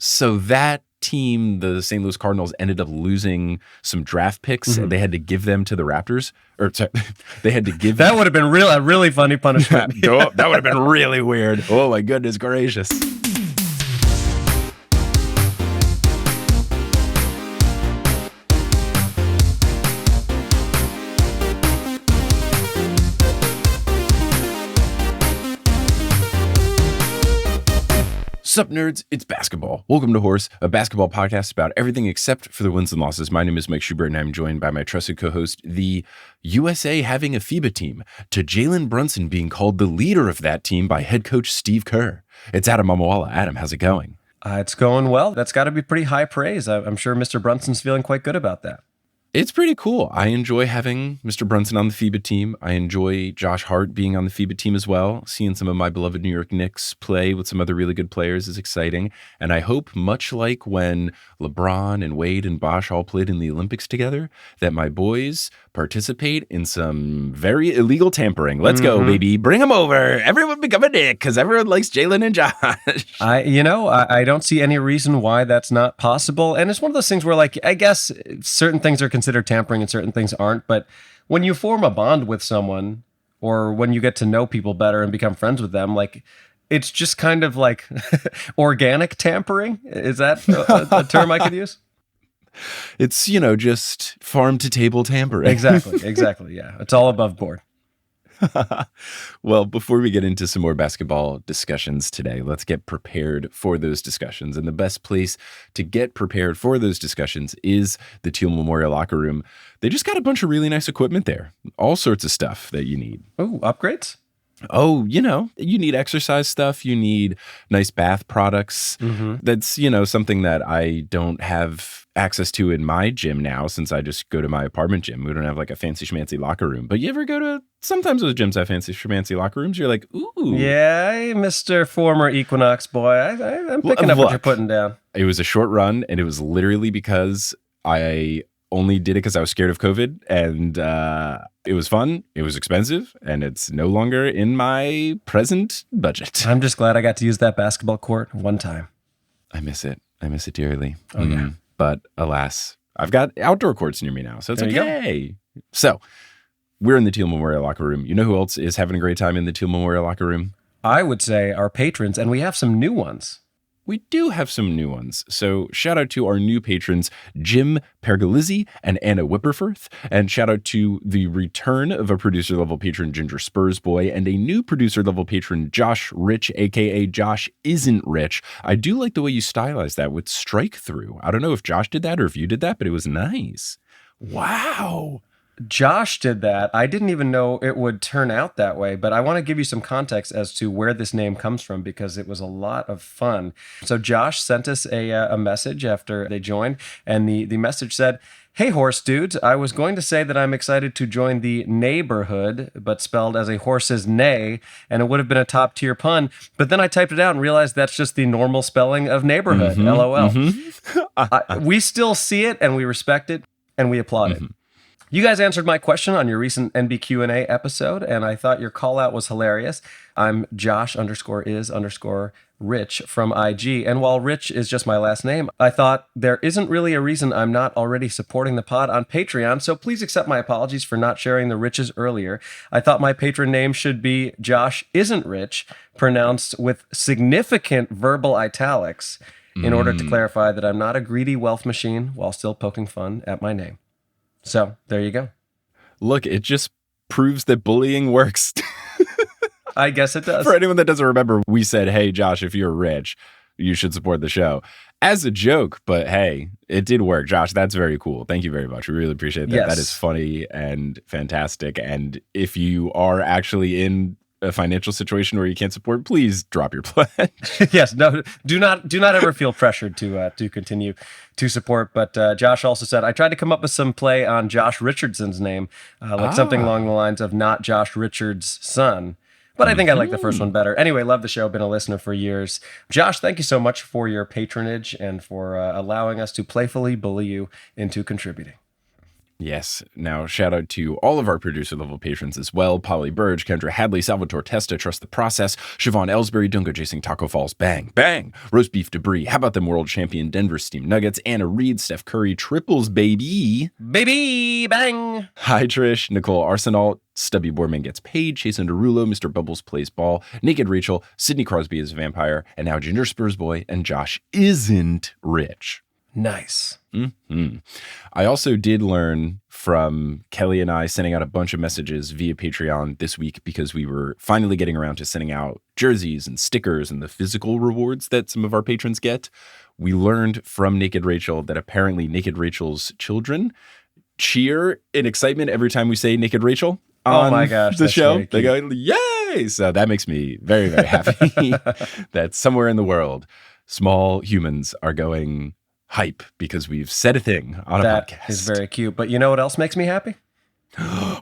So that team, the St. Louis Cardinals, ended up losing some draft picks, and they had to give them to the Raptors. Or sorry, they had to give that would have been a really funny punishment. that would have been really weird. Oh my goodness gracious. Sup, nerds? It's basketball. Welcome to Horse, a basketball podcast about everything except for the wins and losses. My name is Mike Schubert, and I'm joined by my trusted co-host, the USA having a FIBA team, to Jalen Brunson being called the leader of that team by head coach Steve Kerr. It's Adam Amawala. Adam, how's it going? It's going well. That's got to be pretty high praise. I'm sure Mr. Brunson's feeling quite good about that. It's pretty cool. I enjoy having Mr. Brunson on the FIBA team. I enjoy Josh Hart being on the FIBA team as well. Seeing some of my beloved New York Knicks play with some other really good players is exciting. And I hope, much like when LeBron and Wade and Bosh all played in the Olympics together, that my boys participate in some very illegal tampering. Let's go, baby. Bring them over. Everyone become a Knick because everyone likes Jalen and Josh. I don't see any reason why that's not possible. And it's one of those things where, like, I guess certain things are considered tampering and certain things aren't. But when you form a bond with someone, or when you get to know people better and become friends with them, like, it's just kind of like organic tampering. Is that a term I could use? It's, just farm to table tampering. Exactly. Yeah. It's all above board. Well, before we get into some more basketball discussions today, let's get prepared for those discussions. And the best place to get prepared for those discussions is the Teal Memorial Locker Room. They just got a bunch of really nice equipment there. All sorts of stuff that you need. Oh, upgrades? Oh, you need exercise stuff. You need nice bath products. That's, something that I don't have access to in my gym now, since I just go to my apartment gym. We don't have like a fancy schmancy locker room. But you ever go to, sometimes those gyms have fancy schmancy locker rooms. You're like, ooh. Yeah, Mr. Former Equinox boy. I'm picking up what you're putting down. It was a short run, and it was literally because I only did it because I was scared of COVID, and it was fun. It was expensive, and it's no longer in my present budget. I'm just glad I got to use that basketball court one time. I miss it. I miss it dearly. Oh, yeah. But alas, I've got outdoor courts near me now, so it's there okay. So we're in the Teal Memorial Locker Room. You know who else is having a great time in the Teal Memorial Locker Room? I would say our patrons, and we have some new ones. We do have some new ones. So shout out to our new patrons, Jim Pergolizzi and Anna Whipperforth. And shout out to the return of a producer-level patron, Ginger Spursboy, and a new producer-level patron, Josh Rich, a.k.a. Josh Isn't Rich. I do like the way you stylized that with strike through. I don't know if Josh did that or if you did that, but it was nice. Wow. Josh did that. I didn't even know it would turn out that way, but I want to give you some context as to where this name comes from, because it was a lot of fun. So Josh sent us a message after they joined, and the message said, "Hey, horse dudes, I was going to say that I'm excited to join the neighborhood, but spelled as a horse's neigh, and it would have been a top tier pun. But then I typed it out and realized that's just the normal spelling of neighborhood, LOL. We still see it, and we respect it, and we applaud it. You guys answered my question on your recent NBQ&A episode, and I thought your call out was hilarious. I'm Josh_is_Rich from IG, and while Rich is just my last name, I thought there isn't really a reason I'm not already supporting the pod on Patreon, so please accept my apologies for not sharing the riches earlier. I thought my patron name should be Josh Isn't Rich, pronounced with significant verbal italics, in order to clarify that I'm not a greedy wealth machine while still poking fun at my name. So there you go. Look, it just proves that bullying works. I guess it does. For anyone that doesn't remember, we said, hey, Josh, if you're rich, you should support the show. As a joke, but hey, it did work. Josh, that's very cool. Thank you very much. We really appreciate that. Yes. That is funny and fantastic. And if you are actually in a financial situation where you can't support, please drop your pledge. Yes, no, do not ever feel pressured to continue to support. But Josh also said, I tried to come up with some play on Josh Richardson's name, something along the lines of not Josh Richards' son. But I think I like the first one better. Anyway, love the show. Been a listener for years. Josh, thank you so much for your patronage and for allowing us to playfully bully you into contributing. Yes. Now, shout out to all of our producer level patrons as well. Polly Burge, Kendra Hadley, Salvatore Testa, Trust the Process, Siobhan Ellsbury, Dunga Jason Taco Falls, Bang, Bang, Roast Beef Debris, How About Them World Champion, Denver Steam Nuggets, Anna Reed, Steph Curry, Triples, baby. Baby, bang. Hi, Trish, Nicole Arsenault, Stubby Borman Gets Paid, Jason Derulo, Mr. Bubbles Plays Ball, Naked Rachel, Sidney Crosby is a Vampire, and now Ginger Spurs Boy and Josh Isn't Rich. Nice. Mm-hmm. I also did learn from Kelly and I sending out a bunch of messages via Patreon this week because we were finally getting around to sending out jerseys and stickers and the physical rewards that some of our patrons get. We learned from Naked Rachel that apparently Naked Rachel's children cheer in excitement every time we say Naked Rachel on Oh my gosh, the that's show. very They cute. go, yay! So that makes me very, very happy that somewhere in the world, small humans are going hype because we've said a thing on a That podcast. is very cute. But you know what else makes me happy?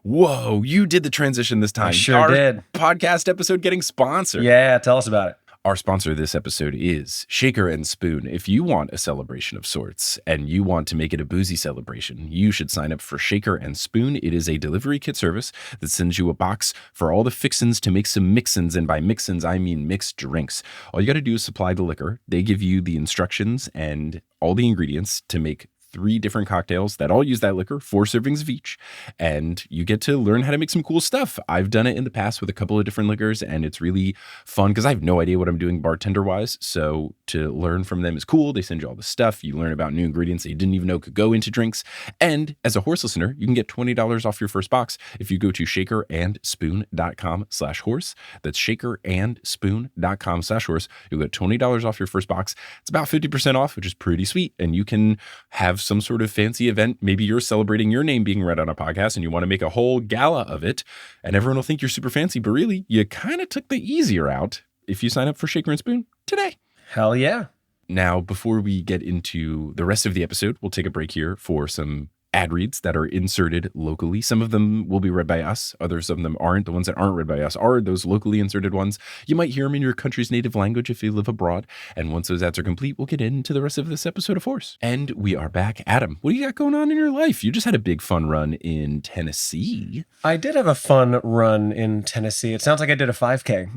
Whoa, you did the transition this time. I sure Our did. podcast episode getting sponsored. Yeah, tell us about it. Our sponsor this episode is Shaker and Spoon. If you want a celebration of sorts and you want to make it a boozy celebration, you should sign up for Shaker and Spoon. It is a delivery kit service that sends you a box for all the fixins to make some mixins. And by mixins, I mean mixed drinks. All you got to do is supply the liquor. They give you the instructions and all the ingredients to make 3 different cocktails that all use that liquor, 4 servings of each, and you get to learn how to make some cool stuff. I've done it in the past with a couple of different liquors, and it's really fun because I have no idea what I'm doing bartender-wise, so to learn from them is cool. They send you all the stuff. You learn about new ingredients that you didn't even know could go into drinks, and as a horse listener, you can get $20 off your first box if you go to shakerandspoon.com/horse. That's shakerandspoon.com/horse. You'll get $20 off your first box. It's about 50% off, which is pretty sweet, and you can have some sort of fancy event. Maybe you're celebrating your name being read on a podcast and you want to make a whole gala of it, and everyone will think you're super fancy, but really, you kind of took the easier route if you sign up for Shaker and Spoon today. Hell yeah. Now, before we get into the rest of the episode, we'll take a break here for some ad reads that are inserted locally. Some of them will be read by us. Others of them aren't. The ones that aren't read by us are those locally inserted ones. You might hear them in your country's native language if you live abroad. And once those ads are complete, we'll get into the rest of this episode of Horse. And we are back. Adam, what do you got going on in your life? You just had a big fun run in Tennessee. I did have a fun run in Tennessee. It sounds like I did a 5K.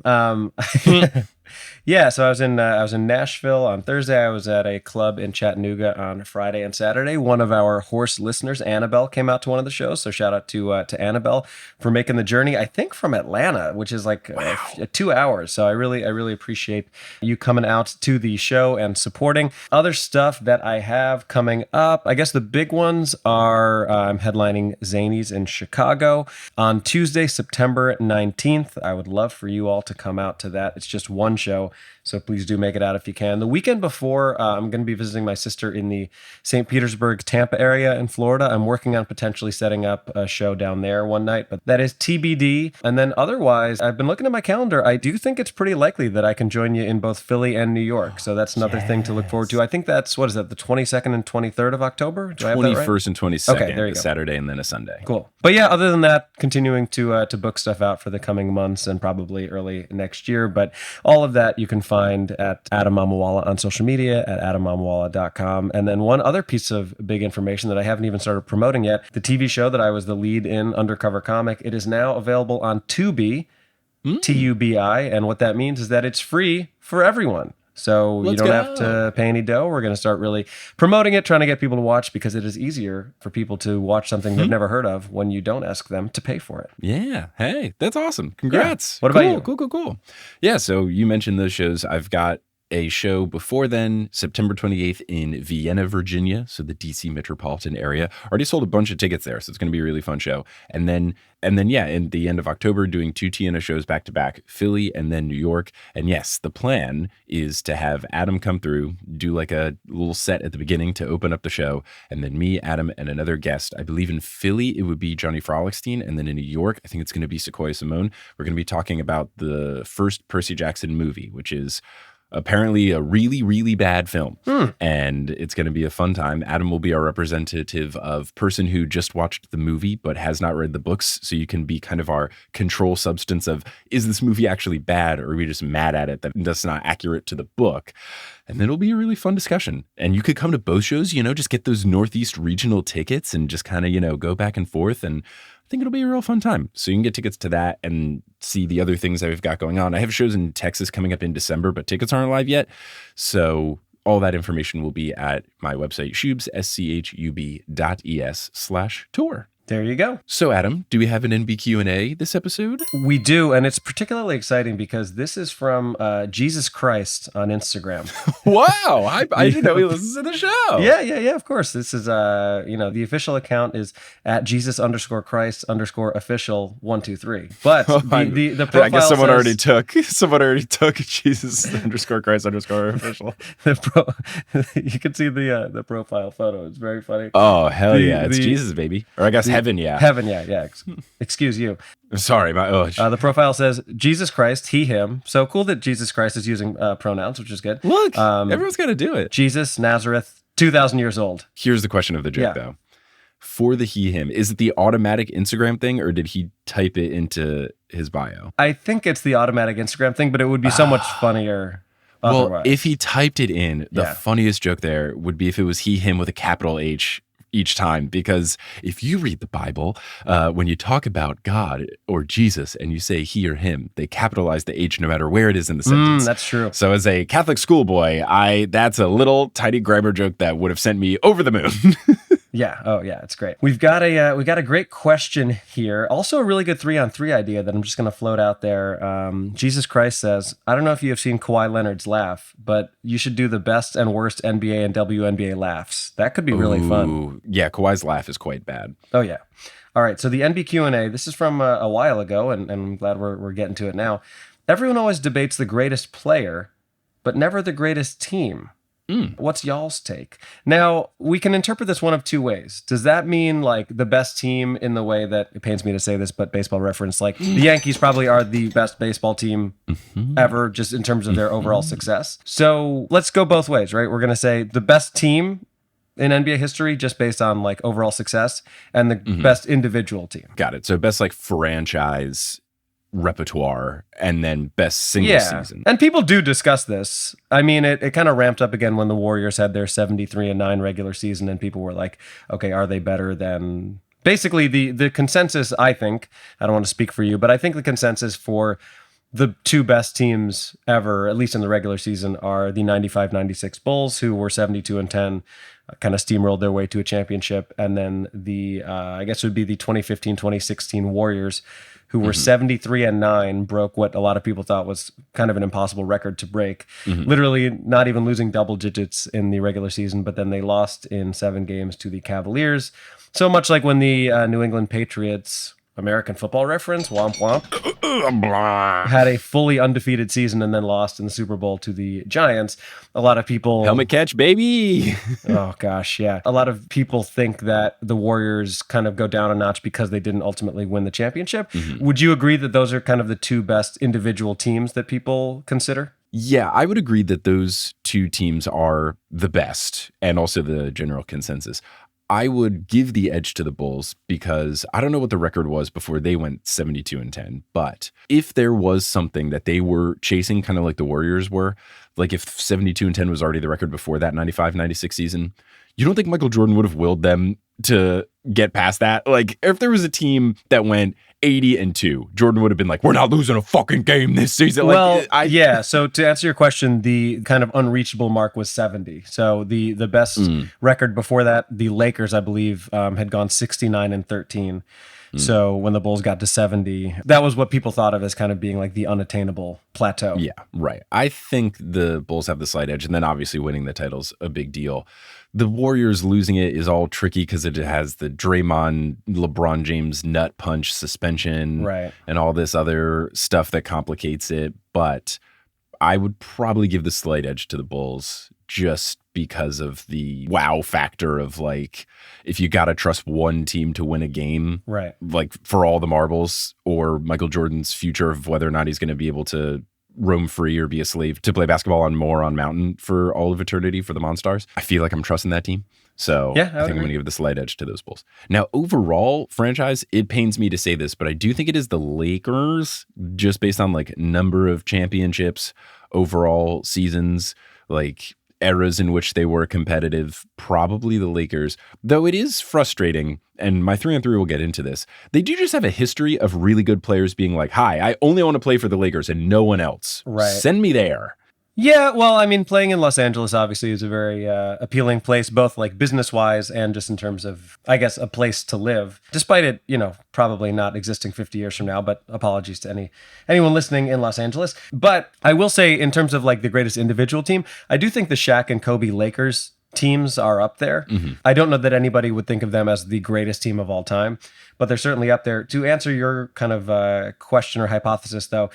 Yeah, so I was in Nashville on Thursday. I was at a club in Chattanooga on Friday and Saturday. One of our horse listeners, Annabelle, came out to one of the shows. So shout out to Annabelle for making the journey. I think from Atlanta, which is like 2 hours. So I really appreciate you coming out to the show and supporting. Other stuff that I have coming up, I guess the big ones are I'm headlining Zanies in Chicago on Tuesday, September 19th. I would love for you all to come out to that. It's just one show, so please do make it out if you can. The weekend before, I'm going to be visiting my sister in the St. Petersburg, Tampa area in Florida. I'm working on potentially setting up a show down there one night, but that is TBD. And then otherwise, I've been looking at my calendar. I do think it's pretty likely that I can join you in both Philly and New York. So that's another thing to look forward to. I think that's, what is that, the 22nd and 23rd of October? Do I have that right? 21st and 22nd, Okay, there you a go. Saturday and then a Sunday. Cool. But yeah, other than that, continuing to book stuff out for the coming months and probably early next year. But all of that you can find at Adam Mamawala on social media, at adammamawala.com. And then one other piece of big information that I haven't even started promoting yet, the TV show that I was the lead in, Undercover Comic, it is now available on Tubi, Tubi. And what that means is that it's free for everyone. So you don't have to pay any dough. We're going to start really promoting it, trying to get people to watch because it is easier for people to watch something they've never heard of when you don't ask them to pay for it. Yeah. Hey, that's awesome. Congrats. Yeah. What about you? Cool. Yeah. So you mentioned those shows. I've got a show before then, September 28th in Vienna, Virginia. So the DC metropolitan area. Already sold a bunch of tickets there. So it's going to be a really fun show. And then, yeah, in the end of October, doing 2 TNA shows back to back, Philly and then New York. And yes, the plan is to have Adam come through, do like a little set at the beginning to open up the show. And then me, Adam, and another guest. I believe in Philly, it would be Johnny Frolickstein. And then in New York, I think it's going to be Sequoia Simone. We're going to be talking about the first Percy Jackson movie, which is Apparently a really, really bad film. And it's going to be a fun time. Adam will be our representative of person who just watched the movie but has not read the books. So you can be kind of our control substance of, is this movie actually bad, or are we just mad at it that that's not accurate to the book? And then it'll be a really fun discussion. And you could come to both shows, just get those Northeast regional tickets and just kind of, go back and forth. And I think it'll be a real fun time. So you can get tickets to that and see the other things that we've got going on. I have shows in Texas coming up in December, but tickets aren't live yet. So all that information will be at my website, Schubs, schub.es/tour. There you go. So, Adam, do we have an NBQ&A this episode? We do, and it's particularly exciting because this is from Jesus Christ on Instagram. Wow, I didn't know he listens to the show. Yeah, of course. This is, the official account is at Jesus_Christ_official123. But the profile I guess someone says, already took Jesus_Christ_official. You can see the profile photo. It's very funny. Oh, hell yeah. It's Jesus, baby. Or I guess heaven, yeah. Heaven, yeah. Excuse you. Sorry. The profile says Jesus Christ, he, him. So cool that Jesus Christ is using pronouns, which is good. Look, everyone's got to do it. Jesus, Nazareth, 2,000 years old. Here's the question of the joke, though. For the he, him, is it the automatic Instagram thing, or did he type it into his bio? I think it's the automatic Instagram thing, but it would be so much funnier otherwise. Well, if he typed it in, the funniest joke there would be if it was he, him with a capital H each time, because if you read the Bible, when you talk about God or Jesus and you say he or him, they capitalize the H no matter where it is in the sentence. That's true. So as a Catholic schoolboy, that's a little tiny grammar joke that would have sent me over the moon. Yeah. Oh, yeah. It's great. We've got a great question here. Also, a really good 3-on-3 idea that I'm just going to float out there. Jesus Christ says, I don't know if you have seen Kawhi Leonard's laugh, but you should do the best and worst NBA and WNBA laughs. That could be really fun. Yeah, Kawhi's laugh is quite bad. Oh, yeah. All right. So the NBQ&A, this is from a while ago, and I'm glad we're getting to it now. Everyone always debates the greatest player, but never the greatest team. What's y'all's take? Now, we can interpret this one of two ways. Does that mean like the best team in the way that, it pains me to say this, but Baseball Reference, like the Yankees probably are the best baseball team ever, just in terms of their overall success? So let's go both ways, right? We're going to say the best team in NBA history just based on like overall success, and the best individual team. Got it. So best like franchise repertoire, and then best single season. And people do discuss this. I mean, it kind of ramped up again when the Warriors had their 73-9 regular season, and people were like, okay, are they better than... Basically, the consensus, I think, I don't want to speak for you, but I think the consensus for the two best teams ever, at least in the regular season, are the 95-96 Bulls, who were 72-10, kind of steamrolled their way to a championship, and then the, I guess it would be the 2015-2016 Warriors, who were 73-9, broke what a lot of people thought was kind of an impossible record to break. Literally not even losing double digits in the regular season, but then they lost in 7 games to the Cavaliers. So much like when the New England Patriots, American Football Reference, womp womp, had a fully undefeated season and then lost in the Super Bowl to the Giants. A lot of people... Helmet catch, baby! Oh, gosh, yeah. A lot of people think that the Warriors kind of go down a notch because they didn't ultimately win the championship. Would you agree that those are kind of the two best individual teams that people consider? Yeah, I would agree that those two teams are the best, and also the general consensus. I would give the edge to the Bulls because I don't know what the record was before they went 72-10, but if there was something that they were chasing, kind of like the Warriors were, like if 72-10 was already the record before that 95-96 season, you don't think Michael Jordan would have willed them to get past that? Like if there was a team that went 80-2, Jordan would have been like, we're not losing a fucking game this season. Well, yeah. So to answer your question, the kind of unreachable mark was 70. So the best record before that, the Lakers, I believe, had gone 69-13. So when the Bulls got to 70, that was what people thought of as kind of being like the unattainable plateau. Yeah, right. I think the Bulls have the slight edge, and then obviously winning the title's a big deal. The Warriors losing it is all tricky because it has the Draymond, LeBron James nut punch suspension, right, and all this other stuff that complicates it. But I would probably give the slight edge to the Bulls just because of the wow factor of like, if you got to trust one team to win a game, right, like for all the marbles, or Michael Jordan's future of whether or not he's going to be able to roam free or be a slave to play basketball on Mountain for all of eternity for the Monstars. I feel like I'm trusting that team. So Yeah, I think I'm going to give the slight edge to those Bulls. Now, overall franchise, it pains me to say this, but I do think it is the Lakers, just based on like number of championships, overall seasons, like eras in which they were competitive, probably the Lakers. Though it is frustrating, and my 3-on-3 will get into this, they do just have a history of really good players being like, hi, I only want to play for the Lakers and no one else. Right. Send me there. Yeah, well, I mean, playing in Los Angeles obviously is a very appealing place, both like business-wise and just in terms of, I guess, a place to live. Despite it, probably not existing 50 years from now, but apologies to anyone listening in Los Angeles. But I will say, in terms of like the greatest individual team, I do think the Shaq and Kobe Lakers teams are up there. Mm-hmm. I don't know that anybody would think of them as the greatest team of all time, but they're certainly up there. To answer your kind of question or hypothesis, though,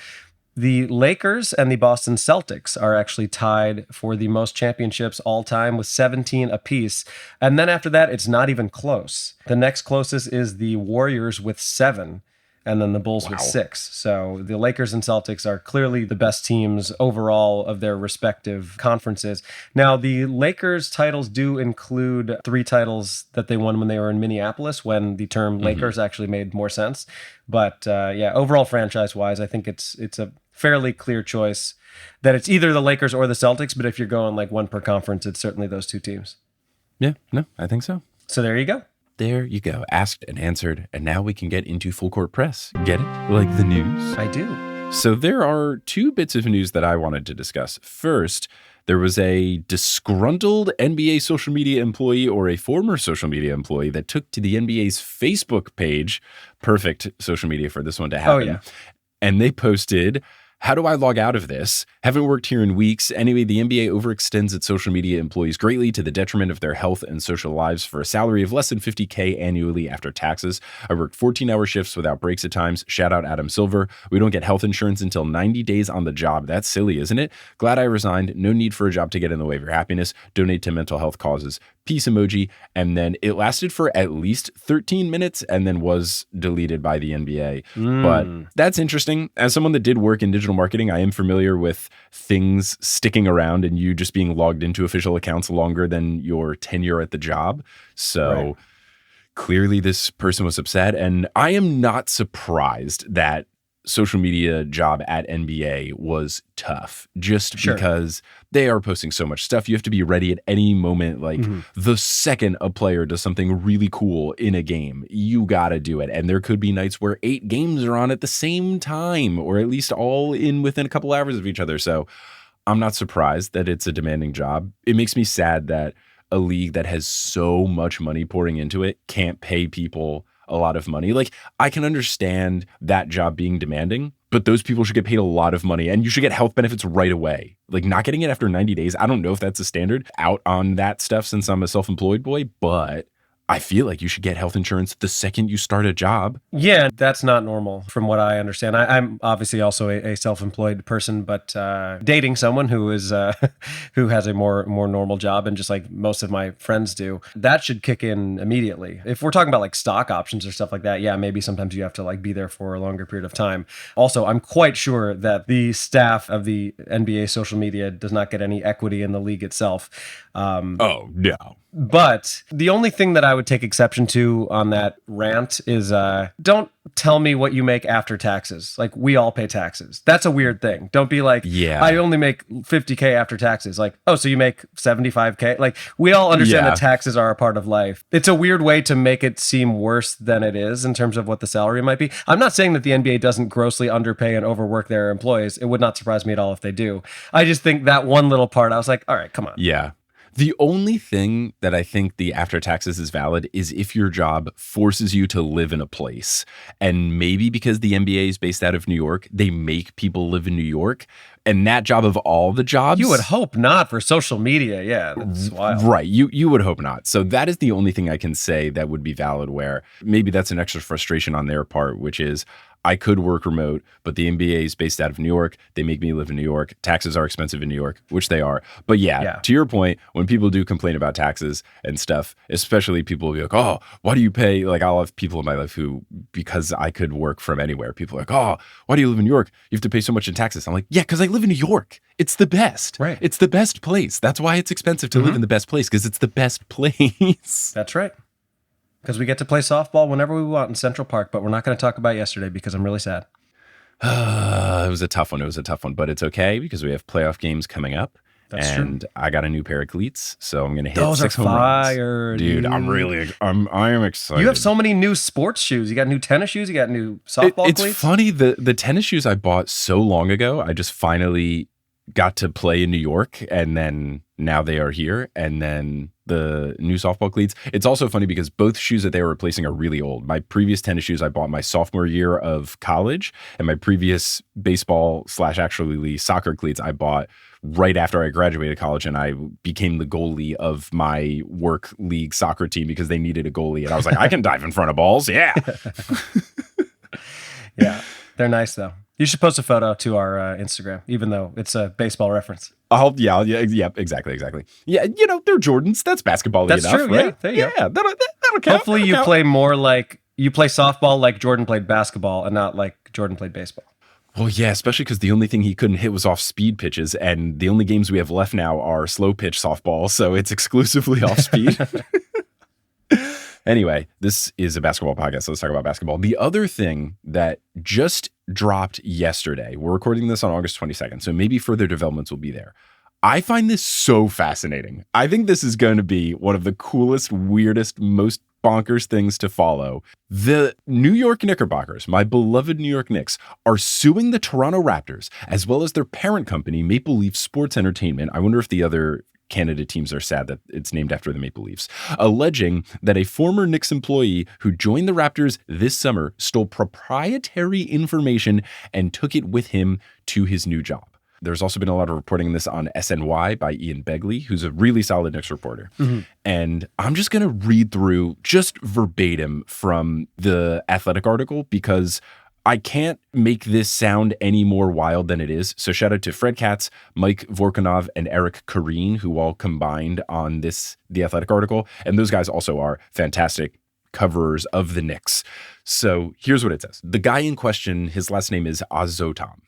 the Lakers and the Boston Celtics are actually tied for the most championships all time with 17 apiece. And then after that, it's not even close. The next closest is the Warriors with 7, and then the Bulls with 6. So the Lakers and Celtics are clearly the best teams overall of their respective conferences. Now, the Lakers titles do include 3 titles that they won when they were in Minneapolis, when the term Lakers actually made more sense. But yeah, overall franchise-wise, I think it's a fairly clear choice that it's either the Lakers or the Celtics, but if you're going like one per conference, it's certainly those 2 teams. Yeah, no, I think so. So there you go. There you go. Asked and answered. And now we can get into full court press. Get it? Like the news? I do. So there are 2 bits of news that I wanted to discuss. First, there was a disgruntled NBA social media employee or a former social media employee that took to the NBA's Facebook page. Perfect social media for this one to happen. Oh, yeah. And they posted, how do I log out of this? Haven't worked here in weeks. Anyway, the NBA overextends its social media employees greatly to the detriment of their health and social lives for a salary of less than $50K annually after taxes. I worked 14-hour shifts without breaks at times. Shout out Adam Silver. We don't get health insurance until 90 days on the job. That's silly, isn't it? Glad I resigned. No need for a job to get in the way of your happiness. Donate to mental health causes. Peace emoji. And then it lasted for at least 13 minutes and then was deleted by the NBA. But that's interesting. As someone that did work in digital marketing, I am familiar with things sticking around and you just being logged into official accounts longer than your tenure at the job. So clearly this person was upset. And I am not surprised that social media job at NBA was tough just because they are posting so much stuff. You have to be ready at any moment. Like the second a player does something really cool in a game, you got to do it. And there could be nights where 8 games are on at the same time, or at least all in within a couple hours of each other. So I'm not surprised that it's a demanding job. It makes me sad that a league that has so much money pouring into it can't pay people a lot of money. Like, I can understand that job being demanding, but those people should get paid a lot of money and you should get health benefits right away. Like, not getting it after 90 days, I don't know if that's a standard out on that stuff since I'm a self-employed boy, but I feel like you should get health insurance the second you start a job. Yeah, that's not normal from what I understand. I'm obviously also a self-employed person, but dating someone who is who has a more normal job, and just like most of my friends do, that should kick in immediately. If we're talking about like stock options or stuff like that, yeah, maybe sometimes you have to like be there for a longer period of time. Also, I'm quite sure that the staff of the NBA social media does not get any equity in the league itself. Oh, no. But the only thing that I would take exception to on that rant is don't tell me what you make after taxes. Like, we all pay taxes. That's a weird thing. Don't be like, I only make $50K after taxes. Like, oh, so you make $75K? Like, we all understand that taxes are a part of life. It's a weird way to make it seem worse than it is in terms of what the salary might be. I'm not saying that the NBA doesn't grossly underpay and overwork their employees. It would not surprise me at all if they do. I just think that one little part, I was like, all right, come on. Yeah. The only thing that I think the after taxes is valid is if your job forces you to live in a place. And maybe because the NBA is based out of New York, they make people live in New York. And that job of all the jobs... You would hope not for social media. Yeah, that's wild. Right. You would hope not. So that is the only thing I can say that would be valid, where maybe that's an extra frustration on their part, which is I could work remote, but the NBA is based out of New York. They make me live in New York. Taxes are expensive in New York, which they are. But yeah, to your point, when people do complain about taxes and stuff, especially people will be like, oh, why do you pay? Like, I'll have people in my life who, because I could work from anywhere, people are like, oh, why do you live in New York? You have to pay so much in taxes. I'm like, yeah, because I live in New York. It's the best. Right. It's the best place. That's why it's expensive to live in the best place, because it's the best place. That's right. Because we get to play softball whenever we want in Central Park, but we're not going to talk about yesterday because I'm really sad. It was a tough one. But it's okay because we have playoff games coming up. That's and true. I got a new pair of cleats, so I'm going to hit Those 6 are home runs. fire, Dude, I am excited. You have so many new sports shoes. You got new tennis shoes. You got new softball It's cleats. funny, the tennis shoes I bought so long ago, I just finally got to play in New York, and then now they are here. And then the new softball cleats. It's also funny because both shoes that they were replacing are really old. My previous tennis shoes I bought my sophomore year of college, and my previous baseball / actually soccer cleats I bought right after I graduated college, and I became the goalie of my work league soccer team because they needed a goalie. And I was like, I can dive in front of balls. Yeah. Yeah. They're nice, though. You should post a photo to our Instagram, even though it's a baseball reference. Yeah, exactly. Yeah, they're Jordans. That's basketball enough, true, right? Yeah, there you go. That'll count. Hopefully you play more like, you play softball like Jordan played basketball and not like Jordan played baseball. Well, yeah, especially because the only thing he couldn't hit was off speed pitches, and the only games we have left now are slow pitch softball, so it's exclusively off speed. Anyway, this is a basketball podcast, so let's talk about basketball. The other thing that just dropped yesterday, we're recording this on August 22nd, so maybe further developments will be there. I find this so fascinating. I think this is going to be one of the coolest, weirdest, most bonkers things to follow. The New York Knickerbockers, my beloved New York Knicks, are suing the Toronto Raptors, as well as their parent company, Maple Leaf Sports Entertainment. I wonder if the other Canada teams are sad that it's named after the Maple Leafs, alleging that a former Knicks employee who joined the Raptors this summer stole proprietary information and took it with him to his new job. There's also been a lot of reporting on this on SNY by Ian Begley, who's a really solid Knicks reporter. Mm-hmm. And I'm just going to read through just verbatim from the Athletic article because I can't make this sound any more wild than it is. So shout out to Fred Katz, Mike Vorkunov, and Eric Kareen, who all combined on the Athletic article. And those guys also are fantastic coverers of the Knicks. So here's what it says. The guy in question, his last name is Azotam.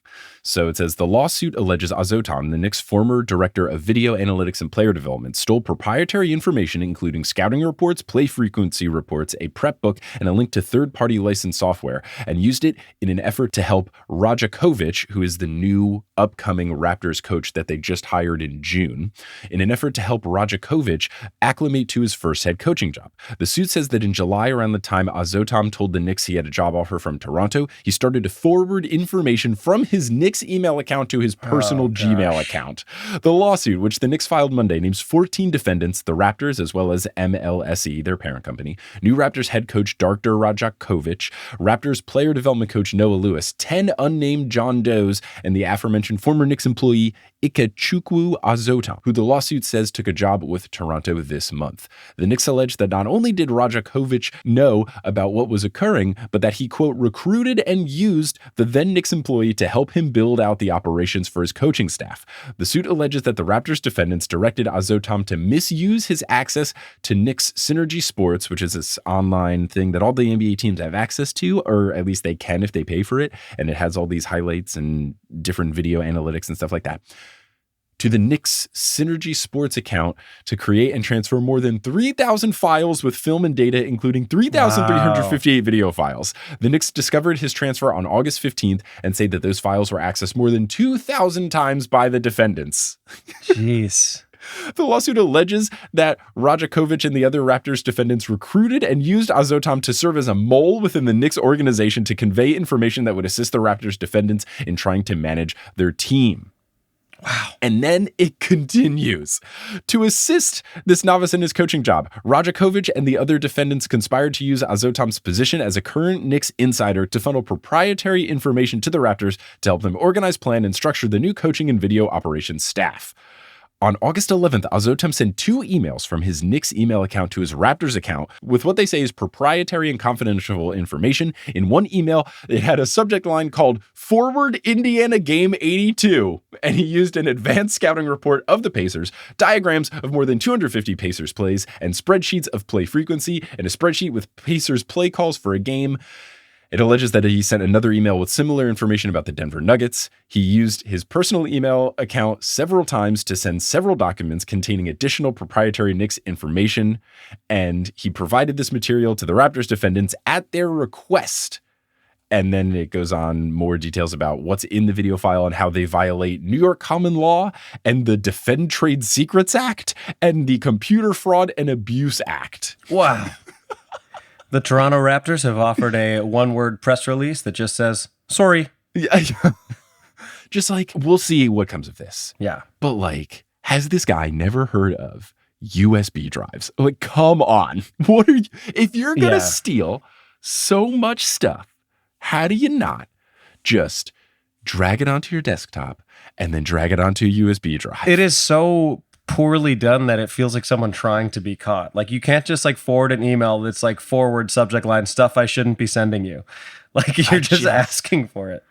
So it says, the lawsuit alleges Azotam, the Knicks' former director of video analytics and player development, stole proprietary information, including scouting reports, play frequency reports, a prep book, and a link to third-party licensed software, and used it in an effort to help Rajakovic, who is the new upcoming Raptors coach that they just hired in June, in an effort to help Rajakovic acclimate to his first head coaching job. The suit says that in July, around the time Azotam told the Knicks he had a job offer from Toronto, he started to forward information from his Knicks email account to his personal Gmail account. The lawsuit, which the Knicks filed Monday, names 14 defendants, the Raptors, as well as MLSE, their parent company, new Raptors head coach Dr. Rajakovic, Raptors player development coach Noah Lewis, 10 unnamed John Does, and the aforementioned former Knicks employee Ikechukwu Azotam, who the lawsuit says took a job with Toronto this month. The Knicks allege that not only did Rajakovic know about what was occurring, but that he, quote, recruited and used the then Knicks employee to help him build out the operations for his coaching staff. The suit alleges that the Raptors defendants directed Azotam to misuse his access to Knicks Synergy Sports, which is this online thing that all the NBA teams have access to, or at least they can if they pay for it, and it has all these highlights and different video analytics and stuff like that, to the Knicks Synergy Sports account to create and transfer more than 3,000 files with film and data, including 3,358 video files. The Knicks discovered his transfer on August 15th and say that those files were accessed more than 2,000 times by the defendants. Jeez. The lawsuit alleges that Rajakovic and the other Raptors defendants recruited and used Azotam to serve as a mole within the Knicks organization to convey information that would assist the Raptors defendants in trying to manage their team. Wow. And then it continues. To assist this novice in his coaching job, Rajakovic and the other defendants conspired to use Azotam's position as a current Knicks insider to funnel proprietary information to the Raptors to help them organize, plan, and structure the new coaching and video operations staff. On August 11th, Azotem sent 2 emails from his Knicks email account to his Raptors account with what they say is proprietary and confidential information. In one email, it had a subject line called Forward Indiana Game 82, and he used an advanced scouting report of the Pacers, diagrams of more than 250 Pacers plays, and spreadsheets of play frequency, and a spreadsheet with Pacers play calls for a game. It alleges that he sent another email with similar information about the Denver Nuggets. He used his personal email account several times to send several documents containing additional proprietary Knicks information, and he provided this material to the Raptors defendants at their request. And then it goes on more details about what's in the video file and how they violate New York common law and the Defend Trade Secrets Act and the Computer Fraud and Abuse Act. Wow. The Toronto Raptors have offered a one-word press release that just says, sorry. Yeah. Just like, we'll see what comes of this. Yeah. But like, has this guy never heard of USB drives? Like, come on. What are you, if you're going to steal so much stuff, how do you not just drag it onto your desktop and then drag it onto a USB drive? It is so poorly done that it feels like someone trying to be caught. Like, you can't just like forward an email that's like forward subject line stuff I shouldn't be sending you. Like, you're just asking for it.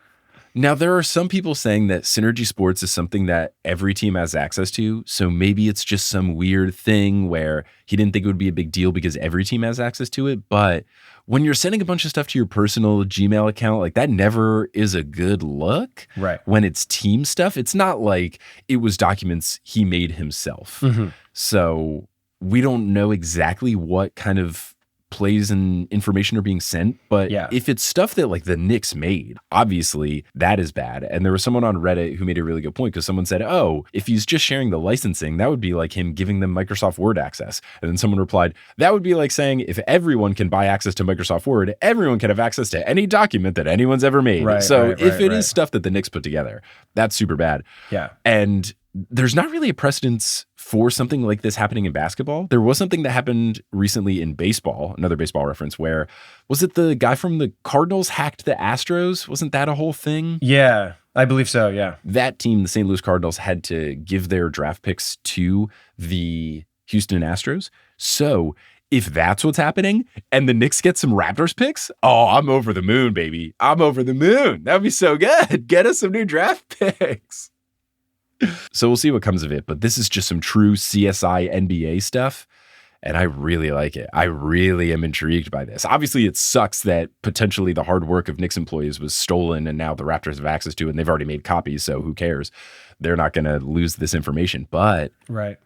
Now, there are some people saying that Synergy Sports is something that every team has access to. So maybe it's just some weird thing where he didn't think it would be a big deal because every team has access to it. But when you're sending a bunch of stuff to your personal Gmail account, like that never is a good look. Right. When it's team stuff, it's not like it was documents he made himself. Mm-hmm. So we don't know exactly what kind of plays and information are being sent, but if it's stuff that like the Knicks made, obviously that is bad. And there was someone on Reddit who made a really good point because someone said, oh, if he's just sharing the licensing, that would be like him giving them Microsoft Word access. And then someone replied, that would be like saying if everyone can buy access to Microsoft Word, everyone can have access to any document that anyone's ever made. So if it is stuff that the Knicks put together, that's super bad. Yeah. And there's not really a precedence for something like this happening in basketball. There was something that happened recently in baseball, another baseball reference, where was it the guy from the Cardinals hacked the Astros? Wasn't that a whole thing? Yeah, I believe so, yeah. That team, the St. Louis Cardinals, had to give their draft picks to the Houston Astros. So if that's what's happening and the Knicks get some Raptors picks, oh, I'm over the moon, baby. I'm over the moon. That'd be so good. Get us some new draft picks. So we'll see what comes of it, but this is just some true CSI NBA stuff, and I really like it. I really am intrigued by this. Obviously, it sucks that potentially the hard work of Knicks employees was stolen, and now the Raptors have access to it, and they've already made copies, so who cares? They're not going to lose this information. But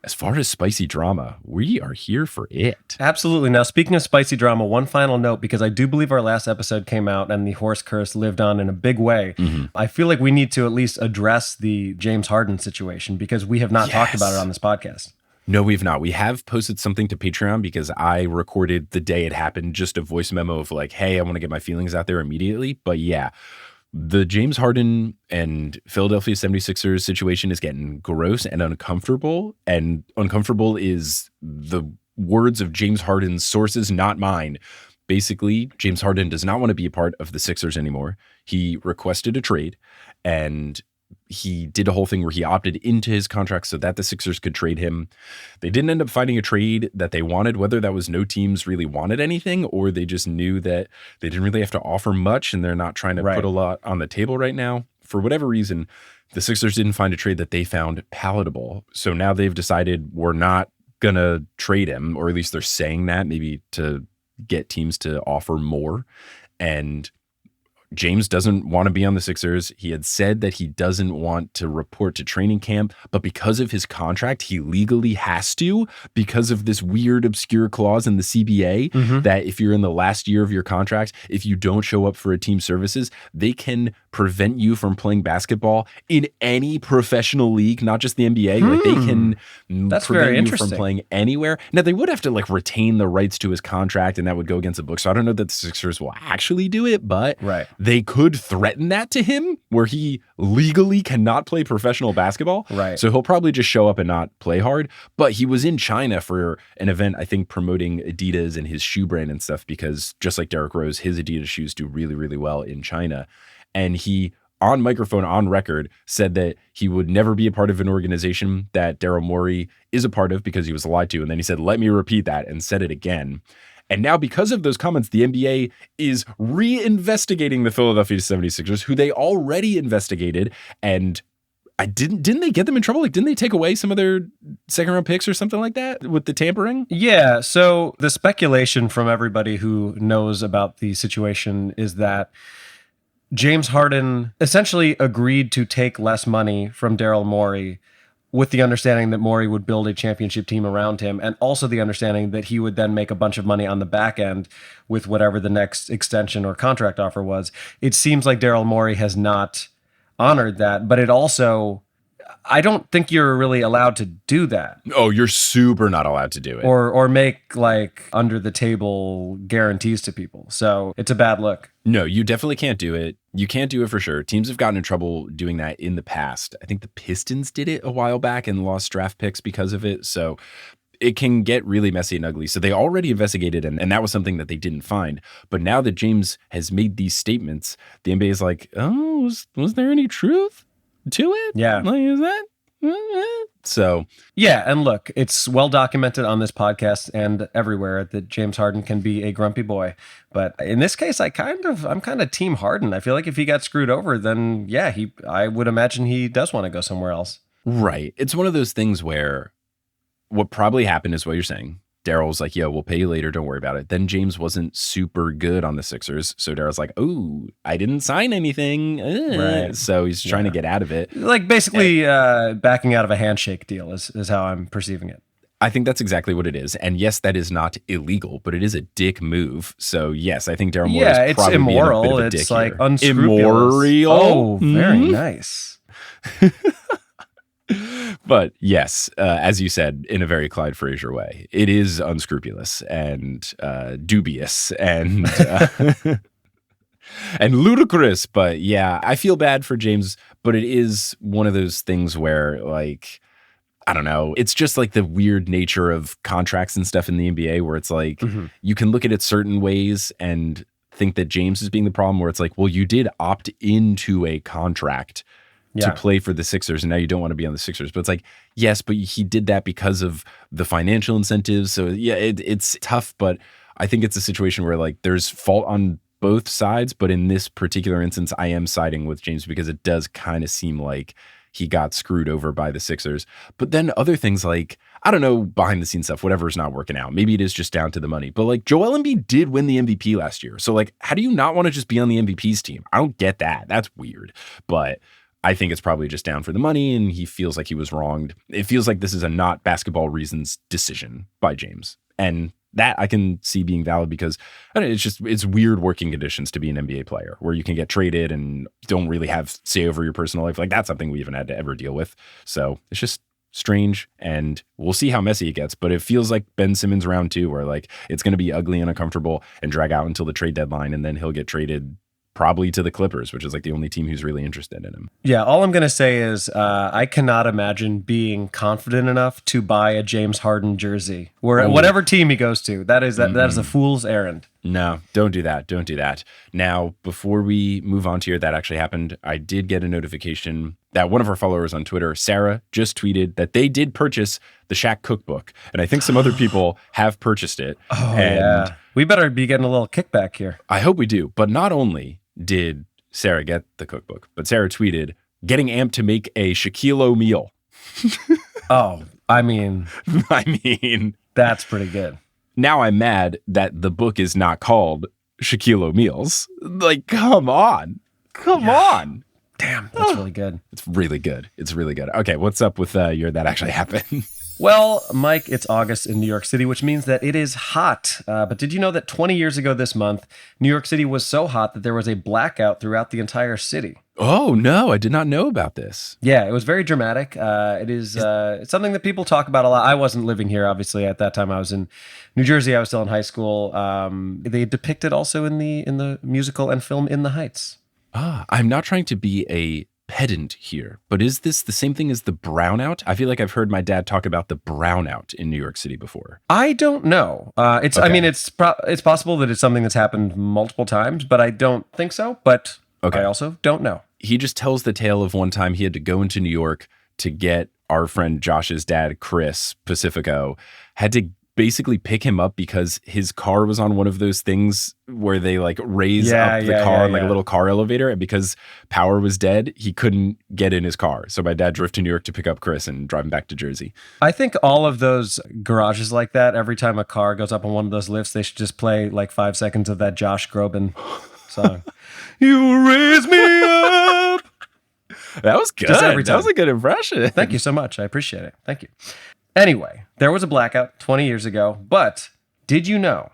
as far as spicy drama, we are here for it. Absolutely. Now, speaking of spicy drama, one final note, because I do believe our last episode came out and the horse curse lived on in a big way. Mm-hmm. I feel like we need to at least address the James Harden situation because we have not talked about it on this podcast. No, we've not. We have posted something to Patreon because I recorded the day it happened, just a voice memo of like, hey, I want to get my feelings out there immediately. But yeah, the James Harden and Philadelphia 76ers situation is getting gross and uncomfortable. And uncomfortable is the words of James Harden's sources, not mine. Basically, James Harden does not want to be a part of the Sixers anymore. He requested a trade and he did a whole thing where he opted into his contract so that the Sixers could trade him. They didn't end up finding a trade that they wanted, whether that was no teams really wanted anything or they just knew that they didn't really have to offer much and they're not trying to put a lot on the table right now. For whatever reason, the Sixers didn't find a trade that they found palatable. So now they've decided we're not going to trade him, or at least they're saying that, maybe to get teams to offer more. And James doesn't want to be on the Sixers. He had said that he doesn't want to report to training camp, but because of his contract, he legally has to because of this weird, obscure clause in the CBA that if you're in the last year of your contract, if you don't show up for a team services, they can prevent you from playing basketball in any professional league, not just the NBA. Like they can prevent you from playing anywhere. Now they would have to like retain the rights to his contract and that would go against the book. So I don't know that the Sixers will actually do it, but they could threaten that to him where he legally cannot play professional basketball. So he'll probably just show up and not play hard. But he was in China for an event, I think, promoting Adidas and his shoe brand and stuff, because just like Derrick Rose, his Adidas shoes do really, really well in China. And he on microphone, on record, said that he would never be a part of an organization that Daryl Morey is a part of because he was lied to. And then he said, let me repeat that, and said it again. And now because of those comments, the NBA is reinvestigating the Philadelphia 76ers, who they already investigated. And didn't they get them in trouble? Like, didn't they take away some of their second round picks or something like that with the tampering? Yeah. So the speculation from everybody who knows about the situation is that James Harden essentially agreed to take less money from Daryl Morey with the understanding that Morey would build a championship team around him, and also the understanding that he would then make a bunch of money on the back end with whatever the next extension or contract offer was. It seems like Daryl Morey has not honored that, but it also, I don't think you're really allowed to do that. Oh, you're super not allowed to do it. Or make like under the table guarantees to people. So it's a bad look. No, you definitely can't do it. You can't do it for sure. Teams have gotten in trouble doing that in the past. I think the Pistons did it a while back and lost draft picks because of it. So it can get really messy and ugly. So they already investigated, and that was something that they didn't find. But now that James has made these statements, the NBA is like, oh, was there any truth to it? Yeah. Like, is that? So yeah, and look, it's well documented on this podcast and everywhere that James Harden can be a grumpy boy. But in this case, I'm kind of team Harden. I feel like if he got screwed over, then yeah, I would imagine he does want to go somewhere else. Right. It's one of those things where what probably happened is what you're saying. Daryl's like, yo, we'll pay you later. Don't worry about it. Then James wasn't super good on the Sixers. So Daryl's like, oh, I didn't sign anything. Right. So he's trying to get out of it. Like basically backing out of a handshake deal is how I'm perceiving it. I think that's exactly what it is. And yes, that is not illegal, but it is a dick move. So yes, I think Daryl Morey is probably immoral. Being a bit of a dick It's like here. unscrupulous. Immoral. Oh, very nice. But yes, as you said, in a very Clyde Frazier way, it is unscrupulous and dubious and and ludicrous. But yeah, I feel bad for James, but it is one of those things where, like, I don't know, it's just like the weird nature of contracts and stuff in the NBA where it's like you can look at it certain ways and think that James is being the problem, where it's like, well, you did opt into a contract to play for the Sixers, and now you don't want to be on the Sixers. But it's like, yes, but he did that because of the financial incentives. So yeah, it's tough, but I think it's a situation where, like, there's fault on both sides. But in this particular instance, I am siding with James because it does kind of seem like he got screwed over by the Sixers. But then other things like, I don't know, behind the scenes stuff, whatever is not working out. Maybe it is just down to the money. But like, Joel Embiid did win the MVP last year. So like, how do you not want to just be on the MVP's team? I don't get that. That's weird. But I think it's probably just down for the money, and he feels like he was wronged. It feels like this is a not basketball reasons decision by James. And that I can see being valid because I don't know, it's weird working conditions to be an NBA player where you can get traded and don't really have say over your personal life. Like, that's something we haven't had to ever deal with. So it's just strange, and we'll see how messy it gets. But it feels like Ben Simmons round 2, where like it's going to be ugly and uncomfortable and drag out until the trade deadline, and then he'll get traded probably to the Clippers, which is like the only team who's really interested in him. Yeah, all I'm going to say is I cannot imagine being confident enough to buy a James Harden jersey, whatever team he goes to. That is a fool's errand. No, don't do that. Don't do that. Now, before we move on to here, that actually happened. I did get a notification that one of our followers on Twitter, Sarah, just tweeted that they did purchase the Shaq cookbook. And I think some other people have purchased it. Oh, yeah. We better be getting a little kickback here. I hope we do. But not only did Sarah get the cookbook, but Sarah tweeted, getting amped to make a Shaquille O'Neal. Oh, I mean, that's pretty good. Now I'm mad that the book is not called Shaquille O'Neal's. Like, come on. Come on. Damn, that's really good. It's really good. It's really good. Okay, what's up with your that actually happened? Well, Mike, it's August in New York City, which means that it is hot. But did you know that 20 years ago this month, New York City was so hot that there was a blackout throughout the entire city? Oh, no, I did not know about this. Yeah, it was very dramatic. It's something that people talk about a lot. I wasn't living here, obviously. At that time, I was in New Jersey. I was still in high school. They depict it also in the musical and film In the Heights. I'm not trying to be a pedant here, but is this the same thing as the brownout? I feel like I've heard my dad talk about the brownout in New York City before. I don't know. Okay. I mean, it's possible that it's something that's happened multiple times, but I don't think so. But okay. I also don't know. he just tells the tale of one time he had to go into New York to get our friend Josh's dad, Chris Pacifico, had to basically pick him up because his car was on one of those things where they like raise up the car on like a little car elevator. And because power was dead, he couldn't get in his car. So my dad drove to New York to pick up Chris and drive him back to Jersey. I think all of those garages like that, every time a car goes up on one of those lifts, they should just play like 5 seconds of that Josh Groban song. You raise me up. That was good. Just every time. That was a good impression. Thank you so much. I appreciate it. Thank you. Anyway, there was a blackout 20 years ago, but did you know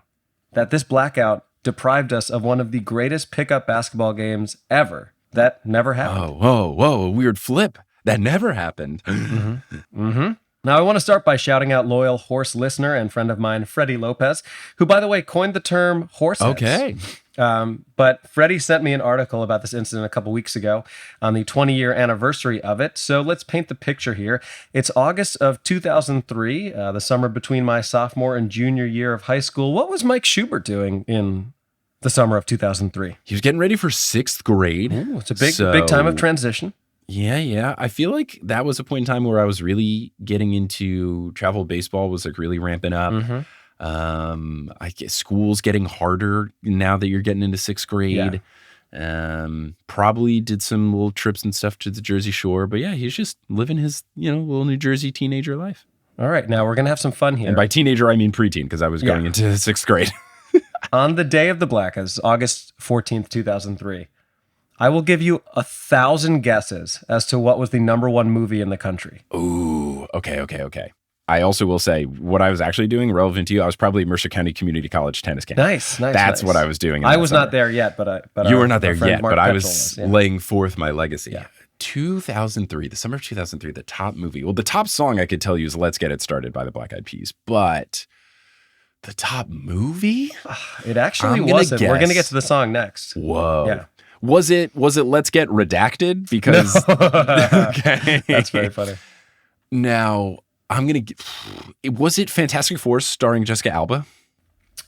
that this blackout deprived us of one of the greatest pickup basketball games ever? That never happened. Whoa, a weird flip. That never happened. Now, I want to start by shouting out loyal horse listener and friend of mine, Freddie Lopez, who, by the way, coined the term horse heads. Okay. But Freddie sent me an article about this incident a couple weeks ago on the 20-year anniversary of it. So let's paint the picture here. It's August of 2003, the summer between my sophomore and junior year of high school. What was Mike Schubert doing in the summer of 2003? He was getting ready for 6th grade. Ooh, it's a big time of transition. Yeah. I feel like that was a point in time where I was really getting into travel baseball, was like really ramping up. I guess school's getting harder now that you're getting into 6th grade. Probably did some little trips and stuff to the Jersey Shore, but yeah, he's just living his, little New Jersey teenager life. All right, now we're going to have some fun here. And by teenager, I mean preteen, because I was going into 6th grade. On the day of the blackouts, August 14th, 2003, I will give you 1,000 guesses as to what was the #1 movie in the country. Ooh, okay. I also will say what I was actually doing, relevant to you, I was probably at Mercer County Community College tennis camp. Nice. That's what I was doing. I was not there yet, but you were not there yet, but I was yeah. laying forth my legacy. Yeah. 2003, the summer of 2003, the top movie. Well, the top song I could tell you is "Let's Get It Started" by the Black Eyed Peas, but the top movie? It actually wasn't. We're going to get to the song next. Whoa. Yeah. Was it Let's Get Redacted? Because okay. That's very funny. Now, I'm going to was it Fantastic Four starring Jessica Alba?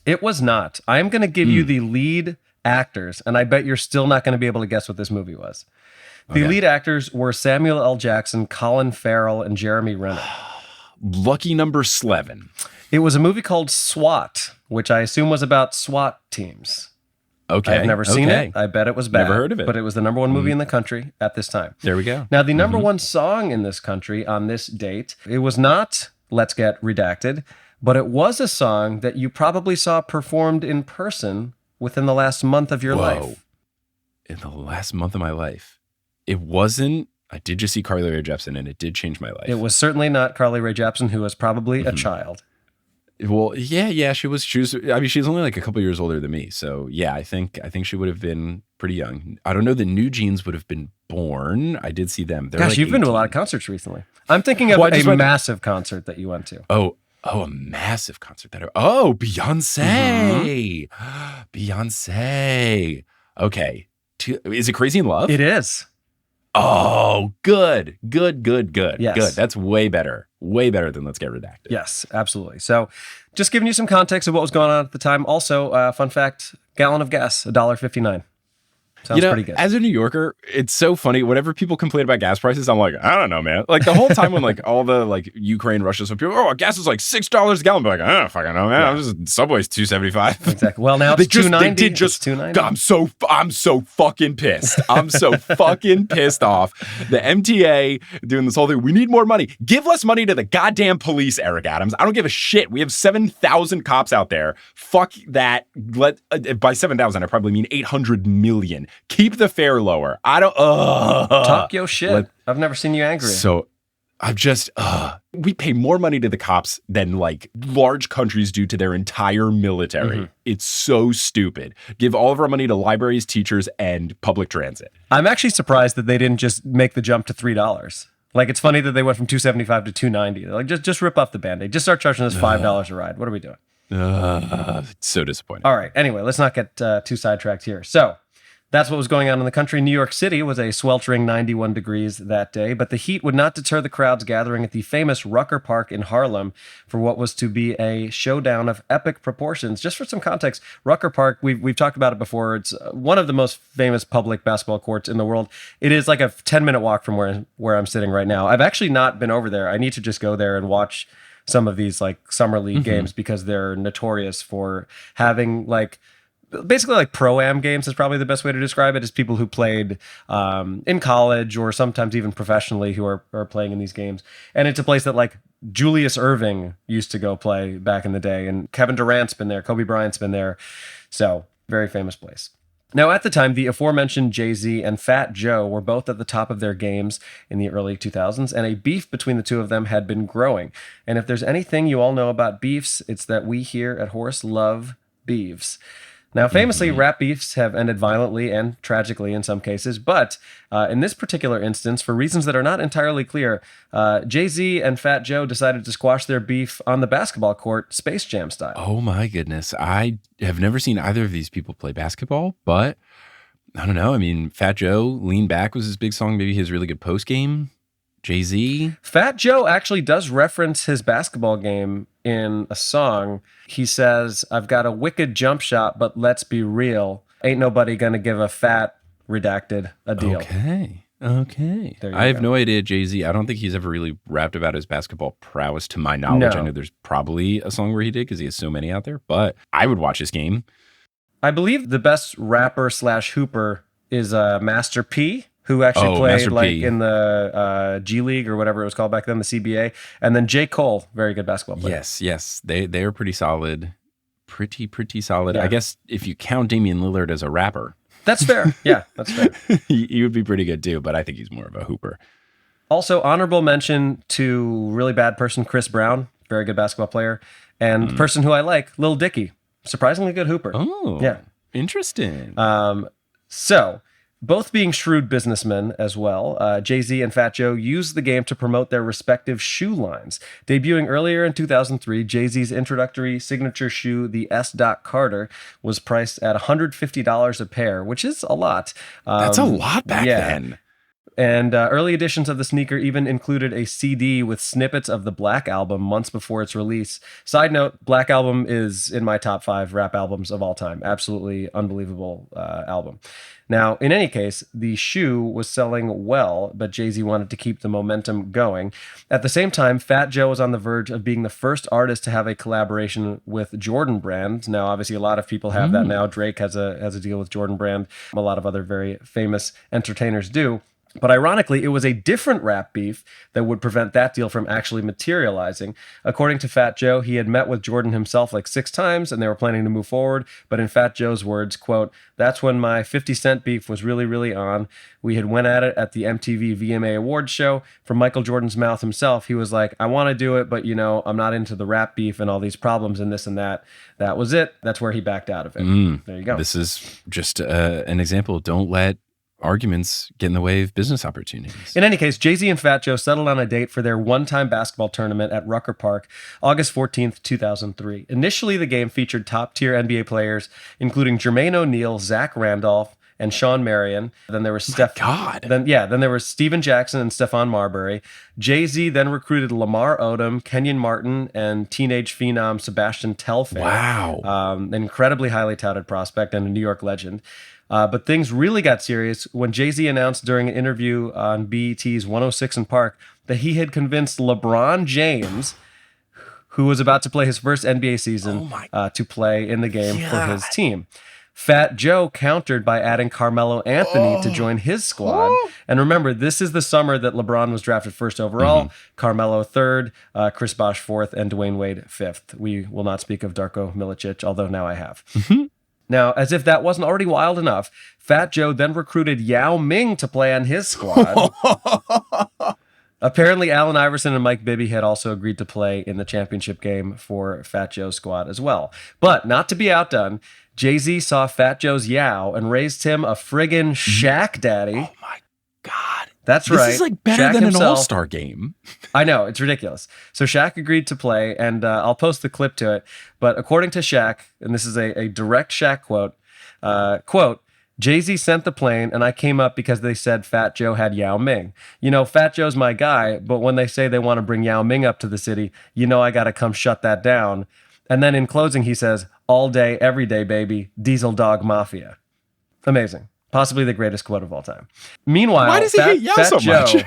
It was not. I'm going to give you the lead actors, and I bet you're still not going to be able to guess what this movie was. The lead actors were Samuel L. Jackson, Colin Farrell, and Jeremy Renner. Lucky number 11. It was a movie called SWAT, which I assume was about SWAT teams. Okay. I've never seen it. I bet it was bad. Never heard of it. But it was the #1 movie in the country at this time. There we go. Now, the #1 song in this country on this date, it was not Let's Get Redacted, but it was a song that you probably saw performed in person within the last month of your life. In the last month of my life. It wasn't, I did just see Carly Rae Jepsen, and it did change my life. It was certainly not Carly Rae Jepsen, who was probably a child. Well, yeah, she was, I mean, she's only like a couple years older than me. So yeah, I think she would have been pretty young. I don't know that New Jeans would have been born. I did see them. They're Gosh, like you've 18. been to a lot of concerts recently. I'm thinking of a massive concert that you went to. Oh, a massive concert Beyonce. Beyonce. Okay. Is it Crazy in Love? It is. Oh, good. Yes. Good. That's way better than Let's Get Redacted. Yes, absolutely. So just giving you some context of what was going on at the time. Also, fun fact, gallon of gas, $1.59. Sounds pretty good. As a New Yorker, it's so funny. Whenever people complain about gas prices, I'm like, I don't know, man. Like the whole time when like all the like Ukraine, Russia, some people, gas is like $6 a gallon. But like, I don't fucking know, man. I'm just Subway's $2.75. Exactly. Well, now it's $2.90. They did just $2.90. I'm so fucking pissed. I'm so fucking pissed off. The MTA doing this whole thing. We need more money. Give less money to the goddamn police, Eric Adams. I don't give a shit. We have 7,000 cops out there. Fuck that. By 7,000, I probably mean 800 million. Keep the fare lower. I don't. Talk your shit. I've never seen you angry. So I've just. We pay more money to the cops than like large countries do to their entire military. It's so stupid. Give all of our money to libraries, teachers, and public transit. I'm actually surprised that they didn't just make the jump to $3. Like, it's funny that they went from $2.75 to $2.90. They're like, just rip off the Band-Aid. Just start charging us $5 a ride. What are we doing? So disappointing. All right. Anyway, let's not get too sidetracked here. So, That's what was going on in the country. New York City was a sweltering 91 degrees that day, but the heat would not deter the crowds gathering at the famous Rucker Park in Harlem for what was to be a showdown of epic proportions. Just for some context, Rucker Park, we've talked about it before. It's one of the most famous public basketball courts in the world. It is like a 10-minute walk from where I'm sitting right now. I've actually not been over there. I need to just go there and watch some of these like summer league games because they're notorious for having like basically like pro-am games is probably the best way to describe it, is people who played in college or sometimes even professionally who are playing in these games. And it's a place that like Julius Erving used to go play back in the day, and Kevin Durant's been there, Kobe Bryant's been there. So very famous place. Now, at the time, the aforementioned Jay-Z and Fat Joe were both at the top of their games in the early 2000s, and a beef between the two of them had been growing. And if there's anything you all know about beefs, it's that we here at Horse love beefs. Now, famously, rap beefs have ended violently and tragically in some cases, but in this particular instance, for reasons that are not entirely clear, Jay-Z and Fat Joe decided to squash their beef on the basketball court, Space Jam style. Oh my goodness. I have never seen either of these people play basketball, but I don't know. I mean, Fat Joe, Lean Back was his big song, maybe his really good post game. Jay-Z. Fat Joe actually does reference his basketball game in a song. He says, "I've got a wicked jump shot, but let's be real. Ain't nobody gonna give a fat redacted a deal." Okay. There you I have go. no idea, Jay-Z. I don't think he's ever really rapped about his basketball prowess to my knowledge. No. I know there's probably a song where he did because he has so many out there, but I would watch his game. I believe the best rapper / hooper is Master P, who actually played Master like P. in the G League or whatever it was called back then, the CBA. And then J. Cole, very good basketball player. Yes. They are pretty solid. Pretty solid. Yeah. I guess if you count Damian Lillard as a rapper, That's fair. Yeah, that's fair. he would be pretty good too, but I think he's more of a hooper. Also, honorable mention to really bad person, Chris Brown, very good basketball player. And person who I like, Lil Dicky, surprisingly good hooper. Oh, Yeah. Interesting. So, both being shrewd businessmen as well, Jay-Z and Fat Joe used the game to promote their respective shoe lines. Debuting earlier in 2003, Jay-Z's introductory signature shoe, the S. Carter, was priced at $150 a pair, which is a lot. That's a lot back yeah. then. And early editions of the sneaker even included a CD with snippets of the Black Album months before its release. Side note, Black Album is in my top 5 rap albums of all time. Absolutely unbelievable album. Now, in any case, the shoe was selling well, but Jay-Z wanted to keep the momentum going. At the same time, Fat Joe was on the verge of being the first artist to have a collaboration with Jordan Brand. Now, obviously, a lot of people have that now. Drake has a deal with Jordan Brand. A lot of other very famous entertainers do. But ironically, it was a different rap beef that would prevent that deal from actually materializing. According to Fat Joe, he had met with Jordan himself like 6 times and they were planning to move forward. But in Fat Joe's words, quote, "That's when my 50 Cent beef was really, really on. We had went at it at the MTV VMA Awards show. From Michael Jordan's mouth himself, he was like, I want to do it, but you know, I'm not into the rap beef and all these problems and this and that. That was it. That's where he backed out of it." There you go. This is just an example. Don't let arguments get in the way of business opportunities. In any case, Jay-Z and Fat Joe settled on a date for their one-time basketball tournament at Rucker Park, August 14th, 2003. Initially, the game featured top-tier NBA players, including Jermaine O'Neal, Zach Randolph, and Sean Marion. Then there was Then there was Steven Jackson and Stephon Marbury. Jay-Z then recruited Lamar Odom, Kenyon Martin, and teenage phenom Sebastian Telfair. Wow. An incredibly highly touted prospect and a New York legend. But things really got serious when Jay-Z announced during an interview on BET's 106 in Park that he had convinced LeBron James, who was about to play his first NBA season, to play in the game for his team. Fat Joe countered by adding Carmelo Anthony to join his squad. And remember, this is the summer that LeBron was drafted first overall, Carmelo third, Chris Bosh fourth, and Dwayne Wade fifth. We will not speak of Darko Milicic, although now I have. Now, as if that wasn't already wild enough, Fat Joe then recruited Yao Ming to play on his squad. Apparently, Allen Iverson and Mike Bibby had also agreed to play in the championship game for Fat Joe's squad as well. But not to be outdone, Jay-Z saw Fat Joe's Yao and raised him a friggin' Shaq daddy. Oh my God. That's right. This is like better Shaq than himself. an all-star game. I know, it's ridiculous. So Shaq agreed to play, and I'll post the clip to it. But according to Shaq, and this is a direct Shaq quote, quote, Jay-Z sent the plane, and I came up because they said Fat Joe had Yao Ming. Fat Joe's my guy, but when they say they want to bring Yao Ming up to the city, I got to come shut that down. And then in closing, he says, all day, every day, baby, Diesel Dog Mafia. Amazing. Possibly the greatest quote of all time. Meanwhile, why does he hate Yao so much?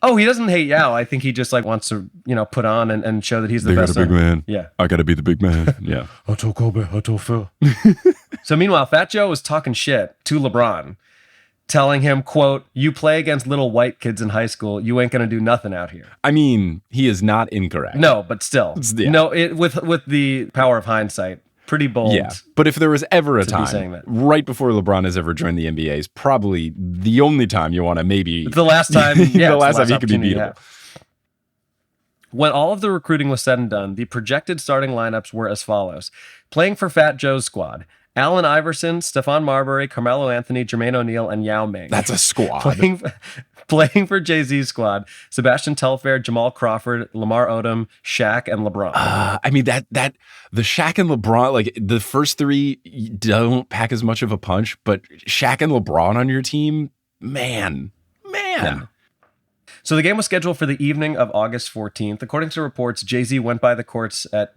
Oh, he doesn't hate Yao. I think he just wants to, put on and show that he's the best. They got a big man. Yeah. I got to be the big man. Yeah. I told Kobe, I told Phil. So meanwhile, Fat Joe was talking shit to LeBron, telling him, quote, you play against little white kids in high school. You ain't going to do nothing out here. I mean, he is not incorrect. No, but still. Yeah. No, with the power of hindsight, pretty bold. Yeah, but if there was ever a saying time that. right before LeBron has ever joined the NBA is probably the only time you want to maybe... It's the last time. Yeah, the last time he could be opportunity to beatable. have. When all of the recruiting was said and done, the projected starting lineups were as follows. Playing for Fat Joe's squad, Allen Iverson, Stephon Marbury, Carmelo Anthony, Jermaine O'Neal, and Yao Ming. That's a squad. Playing for Jay-Z's squad, Sebastian Telfair, Jamal Crawford, Lamar Odom, Shaq, and LeBron. I mean, that the Shaq and LeBron, like the first three don't pack as much of a punch, but Shaq and LeBron on your team, man. Yeah. So the game was scheduled for the evening of August 14th. According to reports, Jay-Z went by the courts at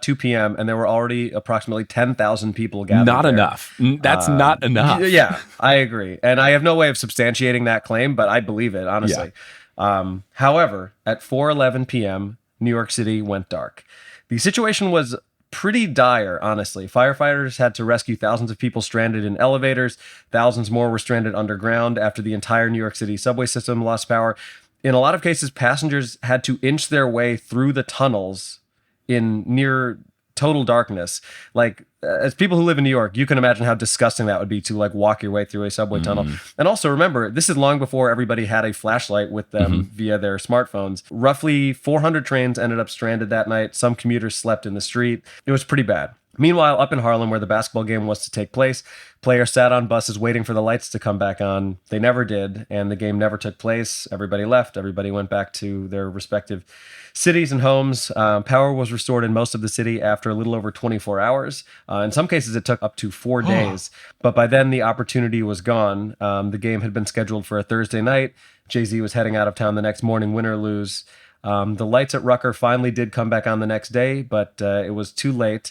2 p.m. and there were already approximately 10,000 people gathered. Not there. Enough. That's not enough. Yeah, I agree. And I have no way of substantiating that claim, but I believe it, honestly. Yeah. However, at 4:11 p.m., New York City went dark. The situation was pretty dire, honestly. Firefighters had to rescue thousands of people stranded in elevators. Thousands more were stranded underground after the entire New York City subway system lost power. In a lot of cases, passengers had to inch their way through the tunnels in near total darkness. Like, as people who live in New York, you can imagine how disgusting that would be to walk your way through a subway tunnel. And also remember, this is long before everybody had a flashlight with them via their smartphones. Roughly 400 trains ended up stranded that night. Some commuters slept in the street. It was pretty bad. Meanwhile, up in Harlem, where the basketball game was to take place, players sat on buses waiting for the lights to come back on. They never did, and the game never took place. Everybody left. Everybody went back to their respective cities and homes. Power was restored in most of the city after a little over 24 hours. In some cases, it took up to 4 days. But by then, the opportunity was gone. The game had been scheduled for a Thursday night. Jay-Z was heading out of town the next morning, win or lose. The lights at Rucker finally did come back on the next day, but it was too late.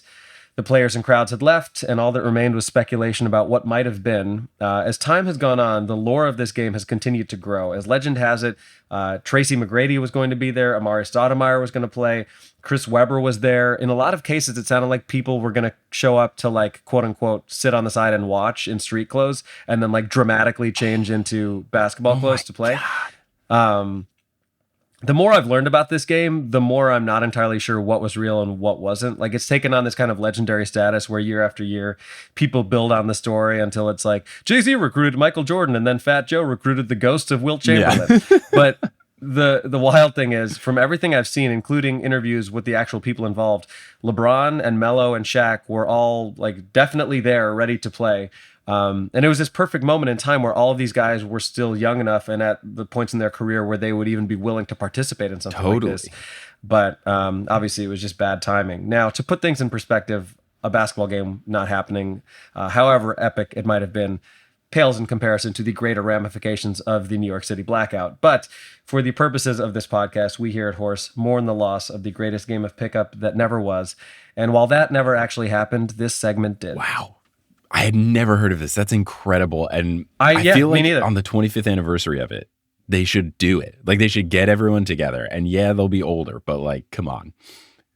The players and crowds had left, and all that remained was speculation about what might have been. As time has gone on, the lore of this game has continued to grow. As legend has it, Tracy McGrady was going to be there, Amari Stoudemire was going to play, Chris Webber was there. In a lot of cases, it sounded like people were going to show up to, quote unquote, sit on the side and watch in street clothes, and then dramatically change into basketball clothes to play. The more I've learned about this game, the more I'm not entirely sure what was real and what wasn't. It's taken on this kind of legendary status where year after year, people build on the story until it's Jay-Z recruited Michael Jordan and then Fat Joe recruited the ghost of Wilt Chamberlain. Yeah. But the wild thing is, from everything I've seen, including interviews with the actual people involved, LeBron and Melo and Shaq were all definitely there, ready to play. And it was this perfect moment in time where all of these guys were still young enough and at the points in their career where they would even be willing to participate in something like this. But obviously it was just bad timing. Now, to put things in perspective, a basketball game not happening, however epic it might have been, pales in comparison to the greater ramifications of the New York City blackout. But for the purposes of this podcast, we here at Horse mourn the loss of the greatest game of pickup that never was. And while that never actually happened, this segment did. Wow. I had never heard of this. That's incredible. And I feel like on the 25th anniversary of it, they should do it. They should get everyone together. And yeah, they'll be older, but come on,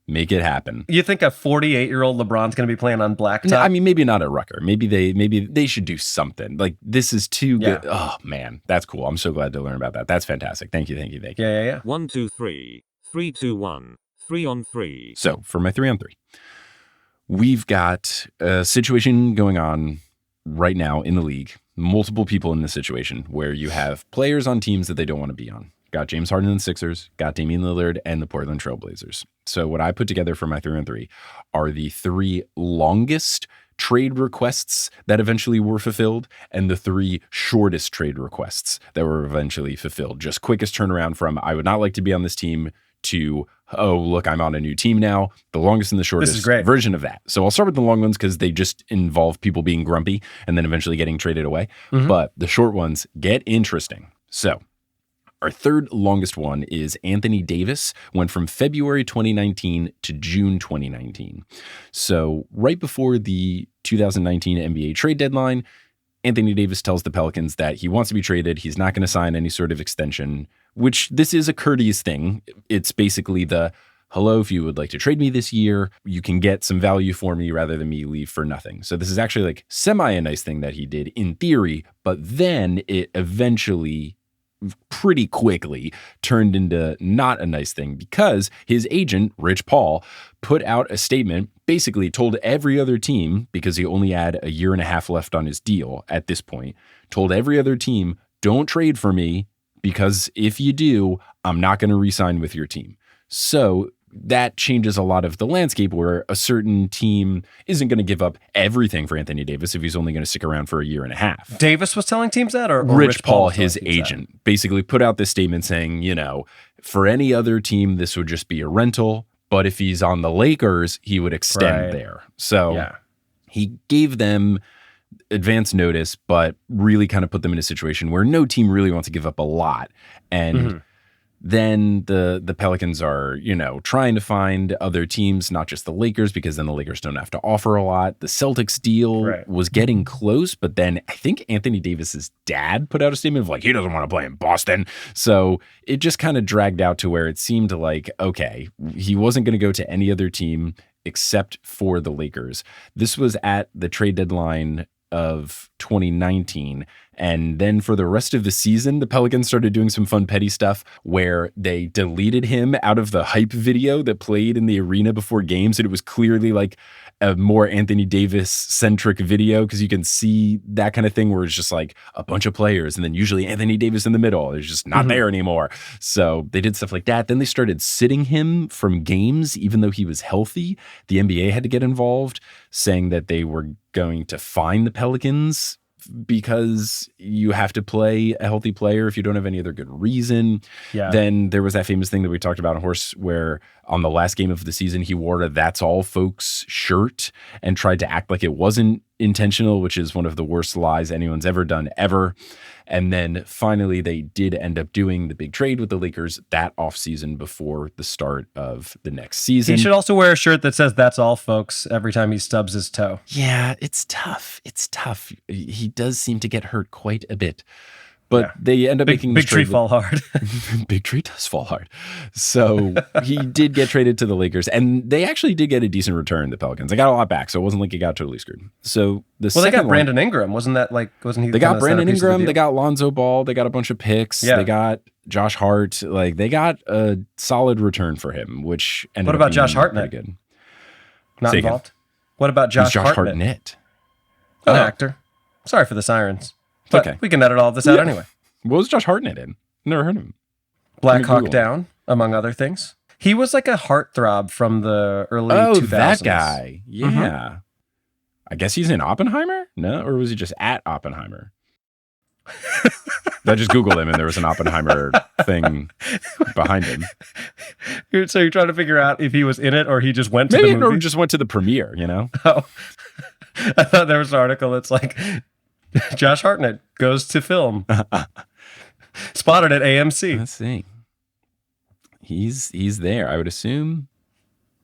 make it happen. You think a 48-year-old LeBron's going to be playing on blacktop? No, I mean, maybe not at Rucker. Maybe they should do something. This is too good. Oh man, that's cool. I'm so glad to learn about that. That's fantastic. Thank you. Yeah. 1, 2, 3. 3, 2, 1. 3 on 3. So for my 3 on 3. We've got a situation going on right now in the league, multiple people in this situation where you have players on teams that they don't want to be on. Got James Harden and the Sixers, got Damian Lillard and the Portland Trailblazers. So what I put together for my 3 on 3 are the 3 longest trade requests that eventually were fulfilled and the 3 shortest trade requests that were eventually fulfilled. Just quickest turnaround from I would not like to be on this team to, oh, look, I'm on a new team now. The longest and the shortest version of that. So I'll start with the long ones because they just involve people being grumpy and then eventually getting traded away. But the short ones get interesting. So our third longest one is Anthony Davis, went from February 2019 to June 2019. So right before the 2019 NBA trade deadline, Anthony Davis tells the Pelicans that he wants to be traded. He's not going to sign any sort of extension, which this is a courteous thing. It's basically the, hello, if you would like to trade me this year, you can get some value for me rather than me leave for nothing. So this is actually like semi a nice thing that he did in theory, but then it eventually pretty quickly turned into not a nice thing because his agent, Rich Paul, put out a statement, basically told every other team, because he only had a year and a half left on his deal at this point, told every other team, don't trade for me because if you do, I'm not going to re-sign with your team. So that changes a lot of the landscape where a certain team isn't going to give up everything for Anthony Davis if he's only going to stick around for a year and a half. Davis was telling teams that, or Rich Paul, his agent, basically put out this statement saying, for any other team, this would just be a rental. But if he's on the Lakers, he would extend there. So he gave them advance notice, but really kind of put them in a situation where no team really wants to give up a lot. And then the Pelicans are, trying to find other teams, not just the Lakers, because then the Lakers don't have to offer a lot. The Celtics deal was getting close, but then I think Anthony Davis's dad put out a statement of like, he doesn't want to play in Boston. So it just kind of dragged out to where it seemed like, okay, he wasn't going to go to any other team except for the Lakers. This was at the trade deadline of 2019. And then for the rest of the season, the Pelicans started doing some fun petty stuff where they deleted him out of the hype video that played in the arena before games. And it was clearly like a more Anthony Davis centric video because you can see that kind of thing where it's just like a bunch of players and then usually Anthony Davis in the middle. It's just not there anymore. So they did stuff like that. Then they started sitting him from games, even though he was healthy. The NBA had to get involved, saying that they were going to fine the Pelicans because you have to play a healthy player if you don't have any other good reason. Then there was that famous thing that we talked about on Horse where on the last game of the season, he wore a That's All Folks shirt and tried to act like it wasn't intentional, which is one of the worst lies anyone's ever done ever. And then finally, they did end up doing the big trade with the Lakers that offseason before the start of the next season. He should also wear a shirt that says "That's all, folks" every time he stubs his toe. Yeah, it's tough. It's tough. He does seem to get hurt quite a bit. But they end up making big tree fall hard. Big tree does fall hard. So he did get traded to the Lakers, and they actually did get a decent return. The Pelicans, they got a lot back, so it wasn't like he got totally screwed. So they got Brandon Ingram, wasn't he? They got Brandon Ingram. They got Lonzo Ball. They got a bunch of picks. They got Josh Hart. Like they got a solid return for him. Which ended what up about being Josh Hartnett? Good. Not involved. What about Josh Hartnett? An actor. Sorry for the sirens. But we can edit all of this out anyway. What was Josh Hartnett in? Never heard of him. Black Hawk Down, among other things. He was like a heartthrob from the early 2000s. Oh, that guy. Yeah. I guess he's in Oppenheimer? No? Or was he just at Oppenheimer? I just Googled him and there was an Oppenheimer thing behind him. So you're trying to figure out if he was in it or he just went to the movie? Or just went to the premiere, Oh. I thought there was an article that's like, Josh Hartnett goes to film. Spotted at AMC. Let's see. He's there. I would assume.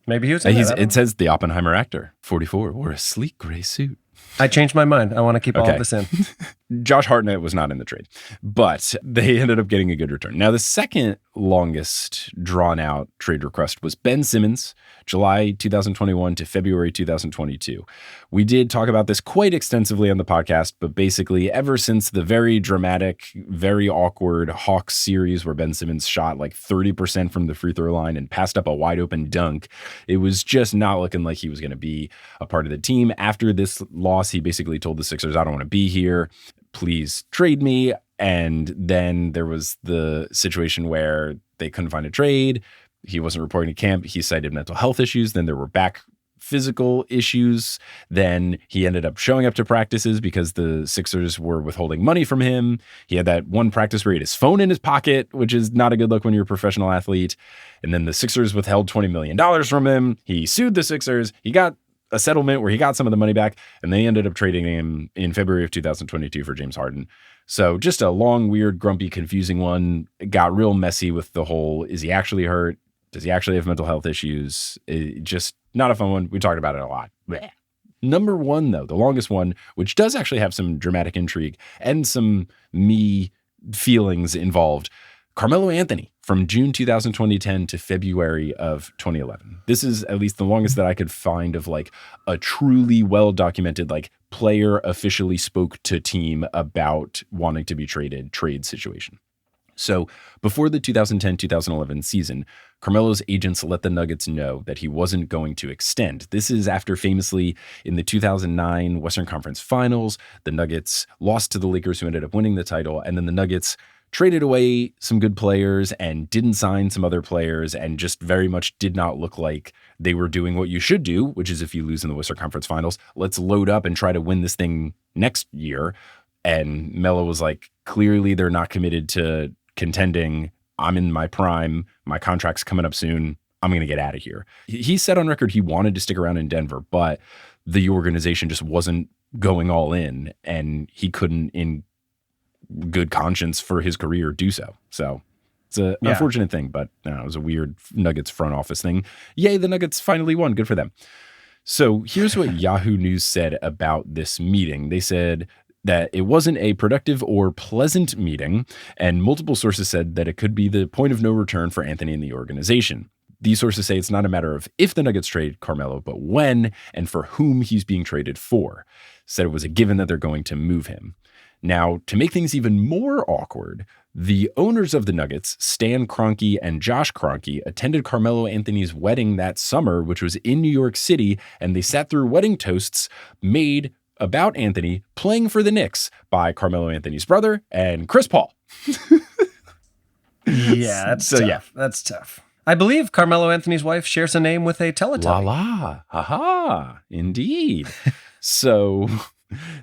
Maybe he was. It says the Oppenheimer actor, 44, wore a sleek gray suit. I changed my mind. I want to keep all of this in. Josh Hartnett was not in the trade, but they ended up getting a good return. Now, the second longest drawn out trade request was Ben Simmons, July 2021 to February 2022. We did talk about this quite extensively on the podcast, but basically ever since the very dramatic, very awkward Hawks series where Ben Simmons shot like 30% from the free throw line and passed up a wide open dunk, it was just not looking like he was going to be a part of the team. After this loss, he basically told the Sixers, I don't want to be here. Please trade me. And then there was the situation where they couldn't find a trade. He wasn't reporting to camp. He cited mental health issues. Then there were back physical issues. Then he ended up showing up to practices because the Sixers were withholding money from him. He had that one practice where he had his phone in his pocket, which is not a good look when you're a professional athlete. And then the Sixers withheld $20 million from him. He sued the Sixers. He got a settlement where he got some of the money back, and they ended up trading him in February of 2022 for James Harden. So just a long, weird, grumpy, confusing one. It got real messy with the whole, is he actually hurt? Does he actually have mental health issues? Just not a fun one. We talked about it a lot. Blech. Number one, though, the longest one, which does actually have some dramatic intrigue and some me feelings involved, Carmelo Anthony from June 2010 to February of 2011. This is at least the longest that I could find of like a truly well-documented, like player officially spoke to team about wanting to be traded trade situation. So before the 2010-2011 season, Carmelo's agents let the Nuggets know that he wasn't going to extend. This is after famously in the 2009 Western Conference Finals, the Nuggets lost to the Lakers, who ended up winning the title, and then the Nuggets traded away some good players and didn't sign some other players and just very much did not look like they were doing what you should do, which is if you lose in the Western Conference Finals, let's load up and try to win this thing next year. And Melo was like, clearly they're not committed to contending. I'm in my prime. My contract's coming up soon. I'm going to get out of here. He said on record he wanted to stick around in Denver, but the organization just wasn't going all in, and he couldn't, in good conscience for his career, do so. So it's an unfortunate thing, but it was a weird Nuggets front office thing. Yay, the Nuggets finally won. Good for them. So here's what Yahoo News said about this meeting. They said that it wasn't a productive or pleasant meeting, and multiple sources said that it could be the point of no return for Anthony and the organization. These sources say it's not a matter of if the Nuggets trade Carmelo, but when and for whom he's being traded for. Said it was a given that they're going to move him. Now, to make things even more awkward, the owners of the Nuggets, Stan Kroenke and Josh Kroenke, attended Carmelo Anthony's wedding that summer, which was in New York City, and they sat through wedding toasts made about Anthony playing for the Knicks by Carmelo Anthony's brother and Chris Paul. Yeah, that's tough. Yeah. That's tough. I believe Carmelo Anthony's wife shares a name with a Teletubby. La la, haha, indeed. So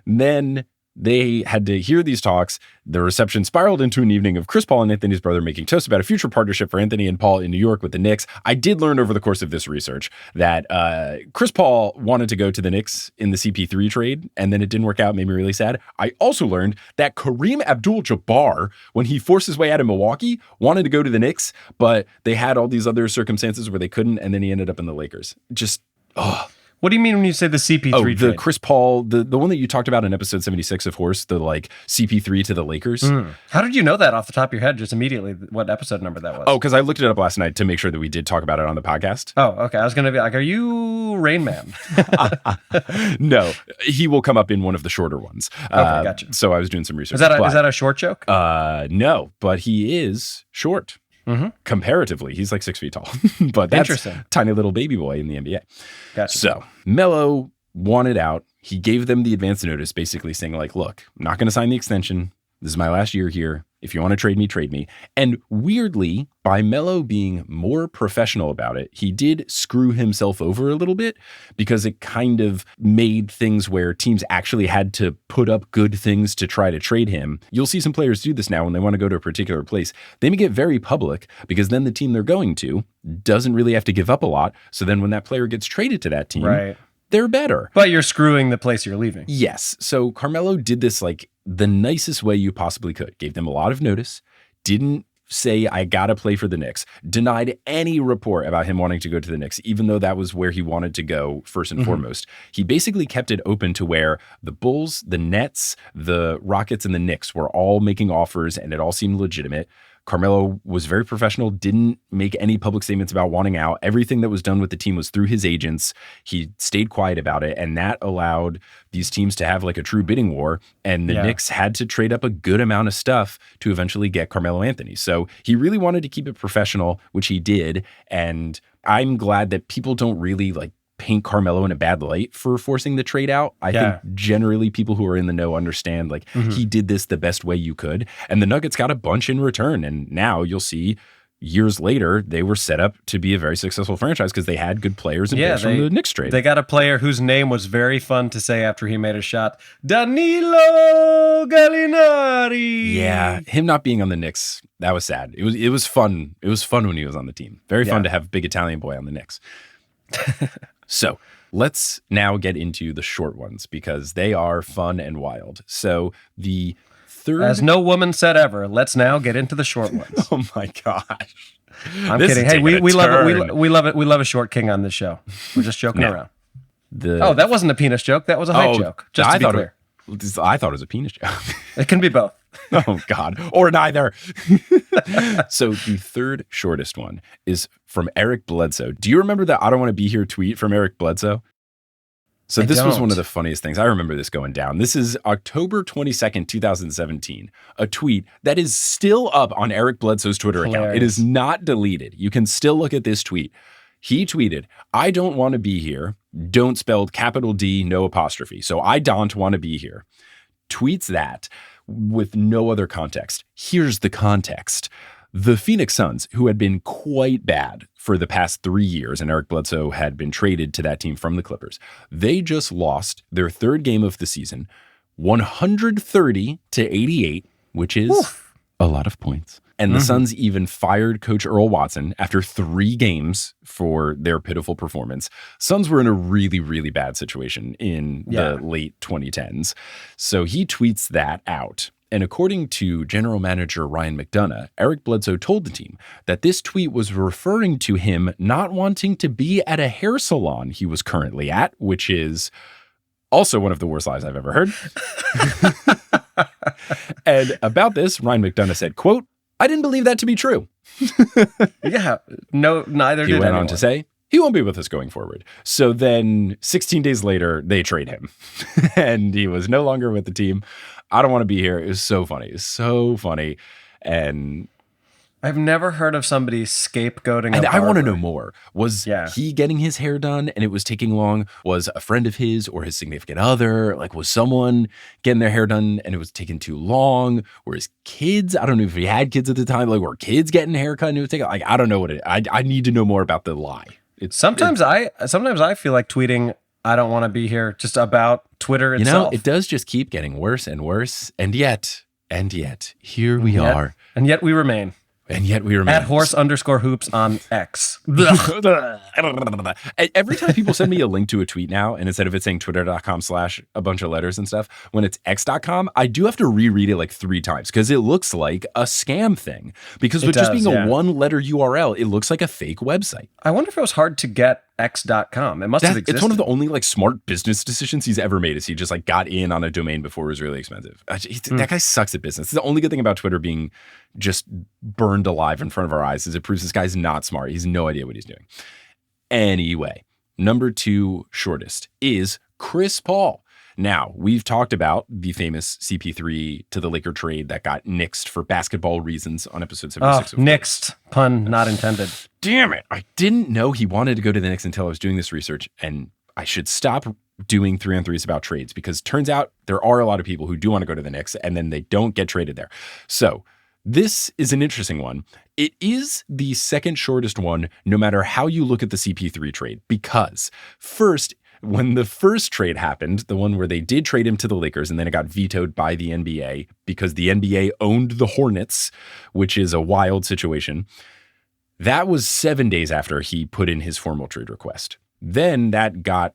then they had to hear these talks. The reception spiraled into an evening of Chris Paul and Anthony's brother making toasts about a future partnership for Anthony and Paul in New York with the Knicks. I did learn over the course of this research that Chris Paul wanted to go to the Knicks in the CP3 trade, and then it didn't work out. It made me really sad. I also learned that Kareem Abdul-Jabbar, when he forced his way out of Milwaukee, wanted to go to the Knicks, but they had all these other circumstances where they couldn't, and then he ended up in the Lakers. Just, What do you mean when you say the CP3 the trade? Chris Paul, the one that you talked about in episode 76 of Horse, the like CP3 to the Lakers. How did you know that off the top of your head, just immediately, what episode number that was? Oh, because I looked it up last night to make sure that we did talk about it on the podcast. Oh, okay. I was going to be like, are you Rain Man? No, he will come up in one of the shorter ones. Okay, gotcha. So I was doing some research. Is that a short joke? No, but he is short. Comparatively, he's like 6 feet tall, but that's Interesting. Tiny little baby boy in the NBA. Gotcha. So Melo wanted out. He gave them the advance notice, basically saying like, look, I'm not going to sign the extension. This is my last year here. If you want to trade me, trade me. And weirdly, by Melo being more professional about it, he did screw himself over a little bit, because it kind of made things where teams actually had to put up good things to try to trade him. You'll see some players do this now when they want to go to a particular place. They may get very public, because then the team they're going to doesn't really have to give up a lot. So then when that player gets traded to that team, Right. they're better. But you're screwing the place you're leaving. Yes. So Carmelo did this like the nicest way you possibly could. Gave them a lot of notice. Didn't say, I got to play for the Knicks. Denied any report about him wanting to go to the Knicks, even though that was where he wanted to go first and foremost. He basically kept it open to where the Bulls, the Nets, the Rockets, and the Knicks were all making offers, and it all seemed legitimate. Carmelo was very professional, didn't make any public statements about wanting out. Everything that was done with the team was through his agents. He stayed quiet about it, and that allowed these teams to have like a true bidding war. And the Knicks had to trade up a good amount of stuff to eventually get Carmelo Anthony. So he really wanted to keep it professional, which he did. And I'm glad that people don't really like paint Carmelo in a bad light for forcing the trade out. I think generally people who are in the know understand like he did this the best way you could. And the Nuggets got a bunch in return. And now you'll see years later, they were set up to be a very successful franchise because they had good players and picks from the Knicks trade. They got a player whose name was very fun to say after he made a shot. Danilo Gallinari. Yeah, him not being on the Knicks, that was sad. It was fun. It was fun when he was on the team. Very fun to have big Italian boy on the Knicks. So let's now get into the short ones because they are fun and wild. So the third... As no woman said ever, let's now get into the short ones. Oh my gosh. I'm kidding. Hey, we love it. We love it. We love a short king on this show. We're just joking around. That wasn't a penis joke. That was a height joke. Just to be clear. I thought it was a penis joke. It can be both. Oh, God. Or neither. So the third shortest one is from Eric Bledsoe. Do you remember that I don't want to be here tweet from Eric Bledsoe? So this was one of the funniest things. I remember this going down. This is October 22nd, 2017, a tweet that is still up on Eric Bledsoe's Twitter account. It is not deleted. You can still look at this tweet. He tweeted, "I don't want to be here. Don't spelled capital D, no apostrophe. So I don't want to be here." Tweets that with no other context. Here's the context. The Phoenix Suns, who had been quite bad for the past 3 years, and Eric Bledsoe had been traded to that team from the Clippers, they just lost their third game of the season, 130-88, which is a lot of points. And the Suns even fired Coach Earl Watson after 3 games for their pitiful performance. Suns were in a really, really bad situation in the late 2010s. So he tweets that out. And according to general manager Ryan McDonough, Eric Bledsoe told the team that this tweet was referring to him not wanting to be at a hair salon he was currently at, which is also one of the worst lies I've ever heard. And about this, Ryan McDonough said, quote, "I didn't believe that to be true." No, neither did He went anyone. on to say, he won't be with us going forward. So then 16 days later, they trade him. And he was no longer with the team. I don't want to be here. It was so funny. It's so funny. And I've never heard of somebody scapegoating and a I want to barber. know more. Was he getting his hair done and it was taking long? Was a friend of his or his significant other? Like, was someone getting their hair done and it was taking too long? Or his kids? I don't know if he had kids at the time. Like, were kids getting a haircut and it was taking, like, I don't know what it, I need to know more about the lie. Sometimes I feel like tweeting, "I don't want to be here," just about Twitter itself. It does just keep getting worse and worse. And yet, here we are. And yet we remain. And yet we remain. At horse_hoops on X. Every time people send me a link to a tweet now, and instead of it saying twitter.com/a bunch of letters and stuff, when it's x.com, I do have to reread it like 3 times because it looks like a scam thing. Because with just being a 1-letter URL, it looks like a fake website. I wonder if it was hard to get x.com. It must have existed. It's one of the only like smart business decisions he's ever made is he just like got in on a domain before it was really expensive. That guy sucks at business. The only good thing about Twitter being just burned alive in front of our eyes is it proves this guy's not smart. He's no idea what he's doing. Anyway, number 2 shortest is Chris Paul. Now, we've talked about the famous CP3 to the Laker trade that got nixed for basketball reasons on episode 76. Nixed. Pun not intended. Damn it. I didn't know he wanted to go to the Knicks until I was doing this research, and I should stop doing 3-on-3s about trades because turns out there are a lot of people who do want to go to the Knicks and then they don't get traded there. So this is an interesting one. It is the second shortest one, no matter how you look at the CP3 trade, because first, when the first trade happened, the one where they did trade him to the Lakers and then it got vetoed by the NBA because the NBA owned the Hornets, which is a wild situation. That was 7 days after he put in his formal trade request. Then that got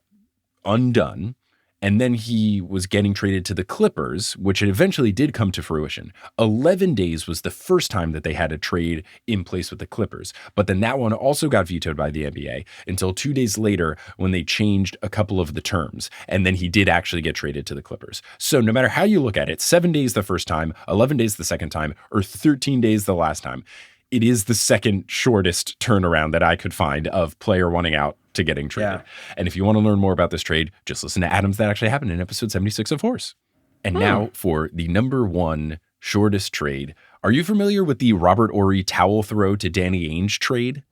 undone. And then he was getting traded to the Clippers, which eventually did come to fruition. 11 days was the first time that they had a trade in place with the Clippers. But then that one also got vetoed by the NBA until 2 days later when they changed a couple of the terms. And then he did actually get traded to the Clippers. So no matter how you look at it, 7 days the first time, 11 days the second time, or 13 days the last time, it is the second shortest turnaround that I could find of player wanting out to getting traded. Yeah. And if you want to learn more about this trade, just listen to Adams That Actually Happened in episode 76 of Horse. And now for the number 1 shortest trade. Are you familiar with the Robert Horry towel throw to Danny Ainge trade?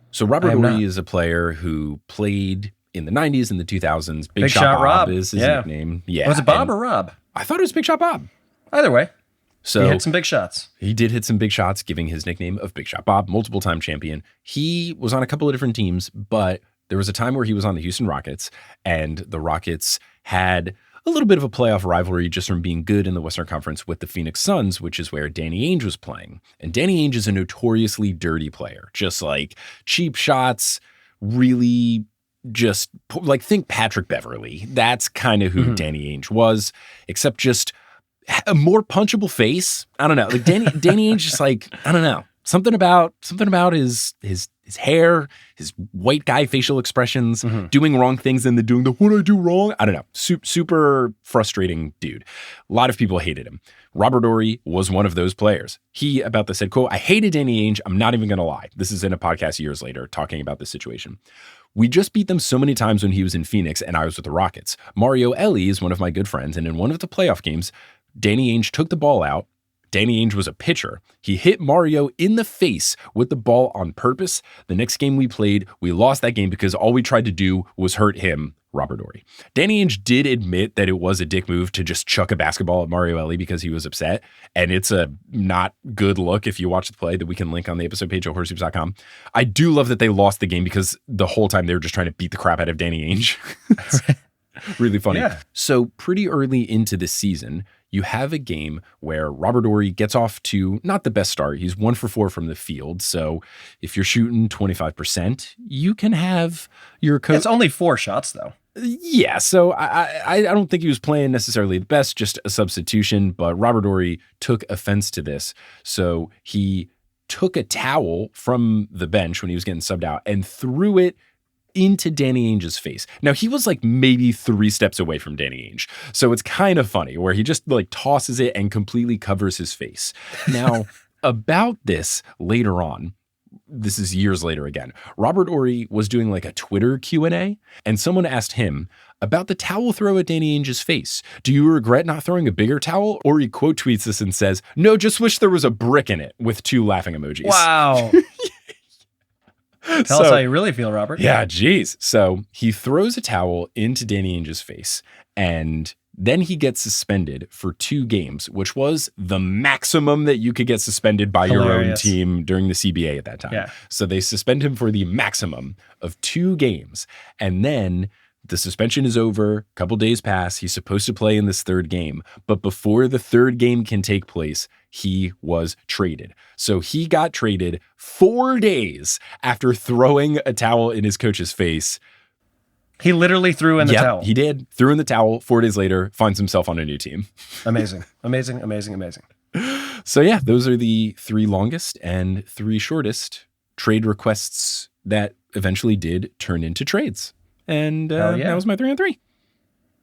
So Robert Horry is a player who played in the 90s and the 2000s. Big Shot Bob is his nickname. Yeah. Was it Bob or Rob? I thought it was Big Shot Bob. Either way. So he hit some big shots. He did hit some big shots, giving his nickname of Big Shot Bob, multiple-time champion. He was on a couple of different teams, but there was a time where he was on the Houston Rockets, and the Rockets had a little bit of a playoff rivalry just from being good in the Western Conference with the Phoenix Suns, which is where Danny Ainge was playing. And Danny Ainge is a notoriously dirty player, just like cheap shots, really just like think Patrick Beverley. That's kind of who Danny Ainge was, except just a more punchable face. I don't know. Like Danny Ainge just like, I don't know. Something about his hair, his white guy facial expressions, doing wrong things and then doing the what I do wrong. I don't know. Super frustrating dude. A lot of people hated him. Robert Horry was one of those players. He about this said, quote, I hated Danny Ainge. I'm not even going to lie. This is in a podcast years later talking about this situation. We just beat them so many times when he was in Phoenix and I was with the Rockets. Mario Elie is one of my good friends. And in one of the playoff games, Danny Ainge took the ball out. Danny Ainge was a pitcher. He hit Mario in the face with the ball on purpose. The next game we played, we lost that game because all we tried to do was hurt him, Robert Horry. Danny Ainge did admit that it was a dick move to just chuck a basketball at Mario Elie because he was upset. And it's a not good look if you watch the play that we can link on the episode page at horsehoops.com. I do love that they lost the game because the whole time they were just trying to beat the crap out of Danny Ainge. Really funny. Yeah. So pretty early into the season, you have a game where Robert Horry gets off to not the best start. He's 1 for 4 from the field. So if you're shooting 25%, you can have your coach. It's only 4 shots, though. Yeah. So I don't think he was playing necessarily the best, just a substitution. But Robert Horry took offense to this. So he took a towel from the bench when he was getting subbed out and threw it into Danny Ainge's face. Now, he was like maybe 3 steps away from Danny Ainge. So it's kind of funny where he just like tosses it and completely covers his face. Now, about this later on, this is years later again, Robert Horry was doing like a Twitter Q&A and someone asked him about the towel throw at Danny Ainge's face. Do you regret not throwing a bigger towel? Or he quote tweets this and says, no, just wish there was a brick in it with 2 laughing emojis. Wow. Tell us how you really feel, Robert. Yeah, geez. So he throws a towel into Danny Ainge's face, and then he gets suspended for 2 games, which was the maximum that you could get suspended by your own team during the CBA at that time. Yeah. So they suspend him for the maximum of 2 games, and then the suspension is over, a couple days pass, he's supposed to play in this 3rd game, but before the 3rd game can take place, he was traded. So he got traded 4 days after throwing a towel in his coach's face. He literally threw in the towel. He did. Threw in the towel. 4 days later, finds himself on a new team. Amazing. Amazing, amazing, amazing. So yeah, those are the 3 longest and 3 shortest trade requests that eventually did turn into trades. And that was my 3 on 3.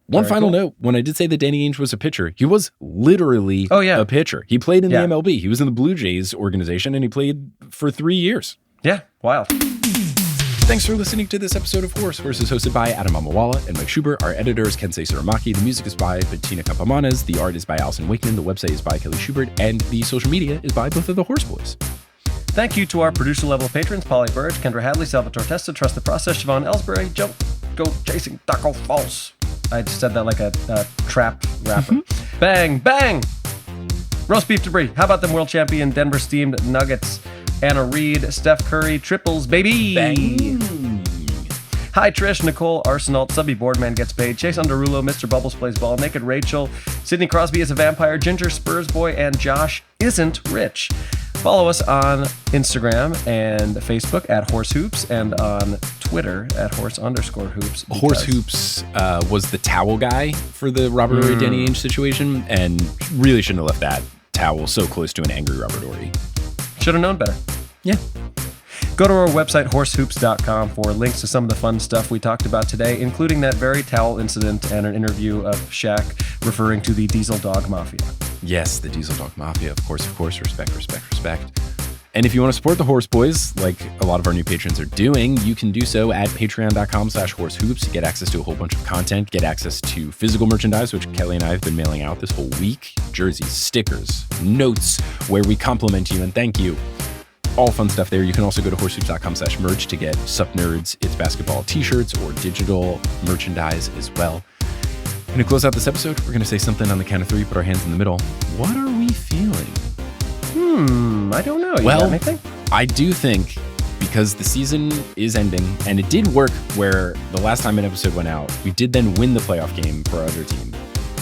One final note, when I did say that Danny Ainge was a pitcher, he was literally a pitcher. He played in the MLB. He was in the Blue Jays organization, and he played for 3 years. Yeah, wild. Thanks for listening to this episode of Horse. Horse is hosted by Adam Amawala and Mike Schubert. Our editor is Kensei Suramaki. The music is by Bettina Campamanes. The art is by Allison Wakeman. The website is by Kelly Schubert. And the social media is by both of the Horse Boys. Thank you to our producer-level patrons, Polly Burge, Kendra Hadley, Salvatore Testa, Trust the Process, Siobhan Ellsbury, Go Chasing Taco Falls. I just said that like a trap rapper. Bang, bang! Roast beef debris. How about them world champion Denver Steamed Nuggets? Anna Reed, Steph Curry, triples, baby! Bang! Hi, Trish, Nicole, Arsenal, Subby Boardman gets paid, Chase Underulo, Mr. Bubbles plays ball, Naked Rachel, Sidney Crosby is a vampire, Ginger Spurs Boy, and Josh isn't rich. Follow us on Instagram and Facebook at Horse Hoops and on Twitter at Horse_Hoops. Horse Hoops was the towel guy for the Robert Horry Danny Ainge situation, and really shouldn't have left that towel so close to an angry Robert Horry. Should have known better. Yeah. Go to our website, horsehoops.com, for links to some of the fun stuff we talked about today, including that very towel incident and an interview of Shaq referring to the Diesel Dog Mafia. Yes, the Diesel Dog Mafia. Of course. Respect. And if you want to support the Horse Boys, like a lot of our new patrons are doing, you can do so at patreon.com/horsehoops to get access to a whole bunch of content, get access to physical merchandise, which Kelly and I have been mailing out this whole week, jerseys, stickers, notes, where we compliment you and thank you. All fun stuff there. You can also go to horsehoops.com/merch to get Sup Nerds, It's Basketball t-shirts or digital merchandise as well. And to close out this episode, we're going to say something on the count of 3, put our hands in the middle. What are we feeling? I don't know. You got anything? I do think, because the season is ending, and it did work where the last time an episode went out, we did then win the playoff game for our other team.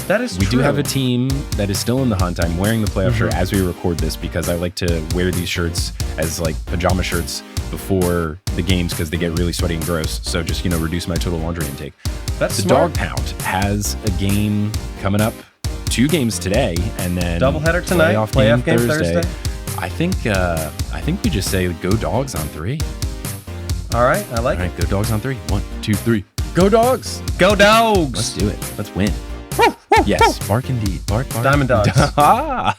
That is We true. do have a team that is still in the hunt. I'm wearing the playoff shirt as we record this because I like to wear these shirts as like pajama shirts before the games because they get really sweaty and gross. So just, reduce my total laundry intake. That's The smart. Dog Pound has a game coming up, 2 games today, and then Doubleheader tonight, playoff game Thursday. I think we just say go Dogs on 3. All right, I like All it. right, go Dogs on 3. 1, 2, 3. Go Dogs! Go Dogs! Let's do it. Let's win. Yes, bark indeed. Bark, bark. Diamond Dogs. Ah!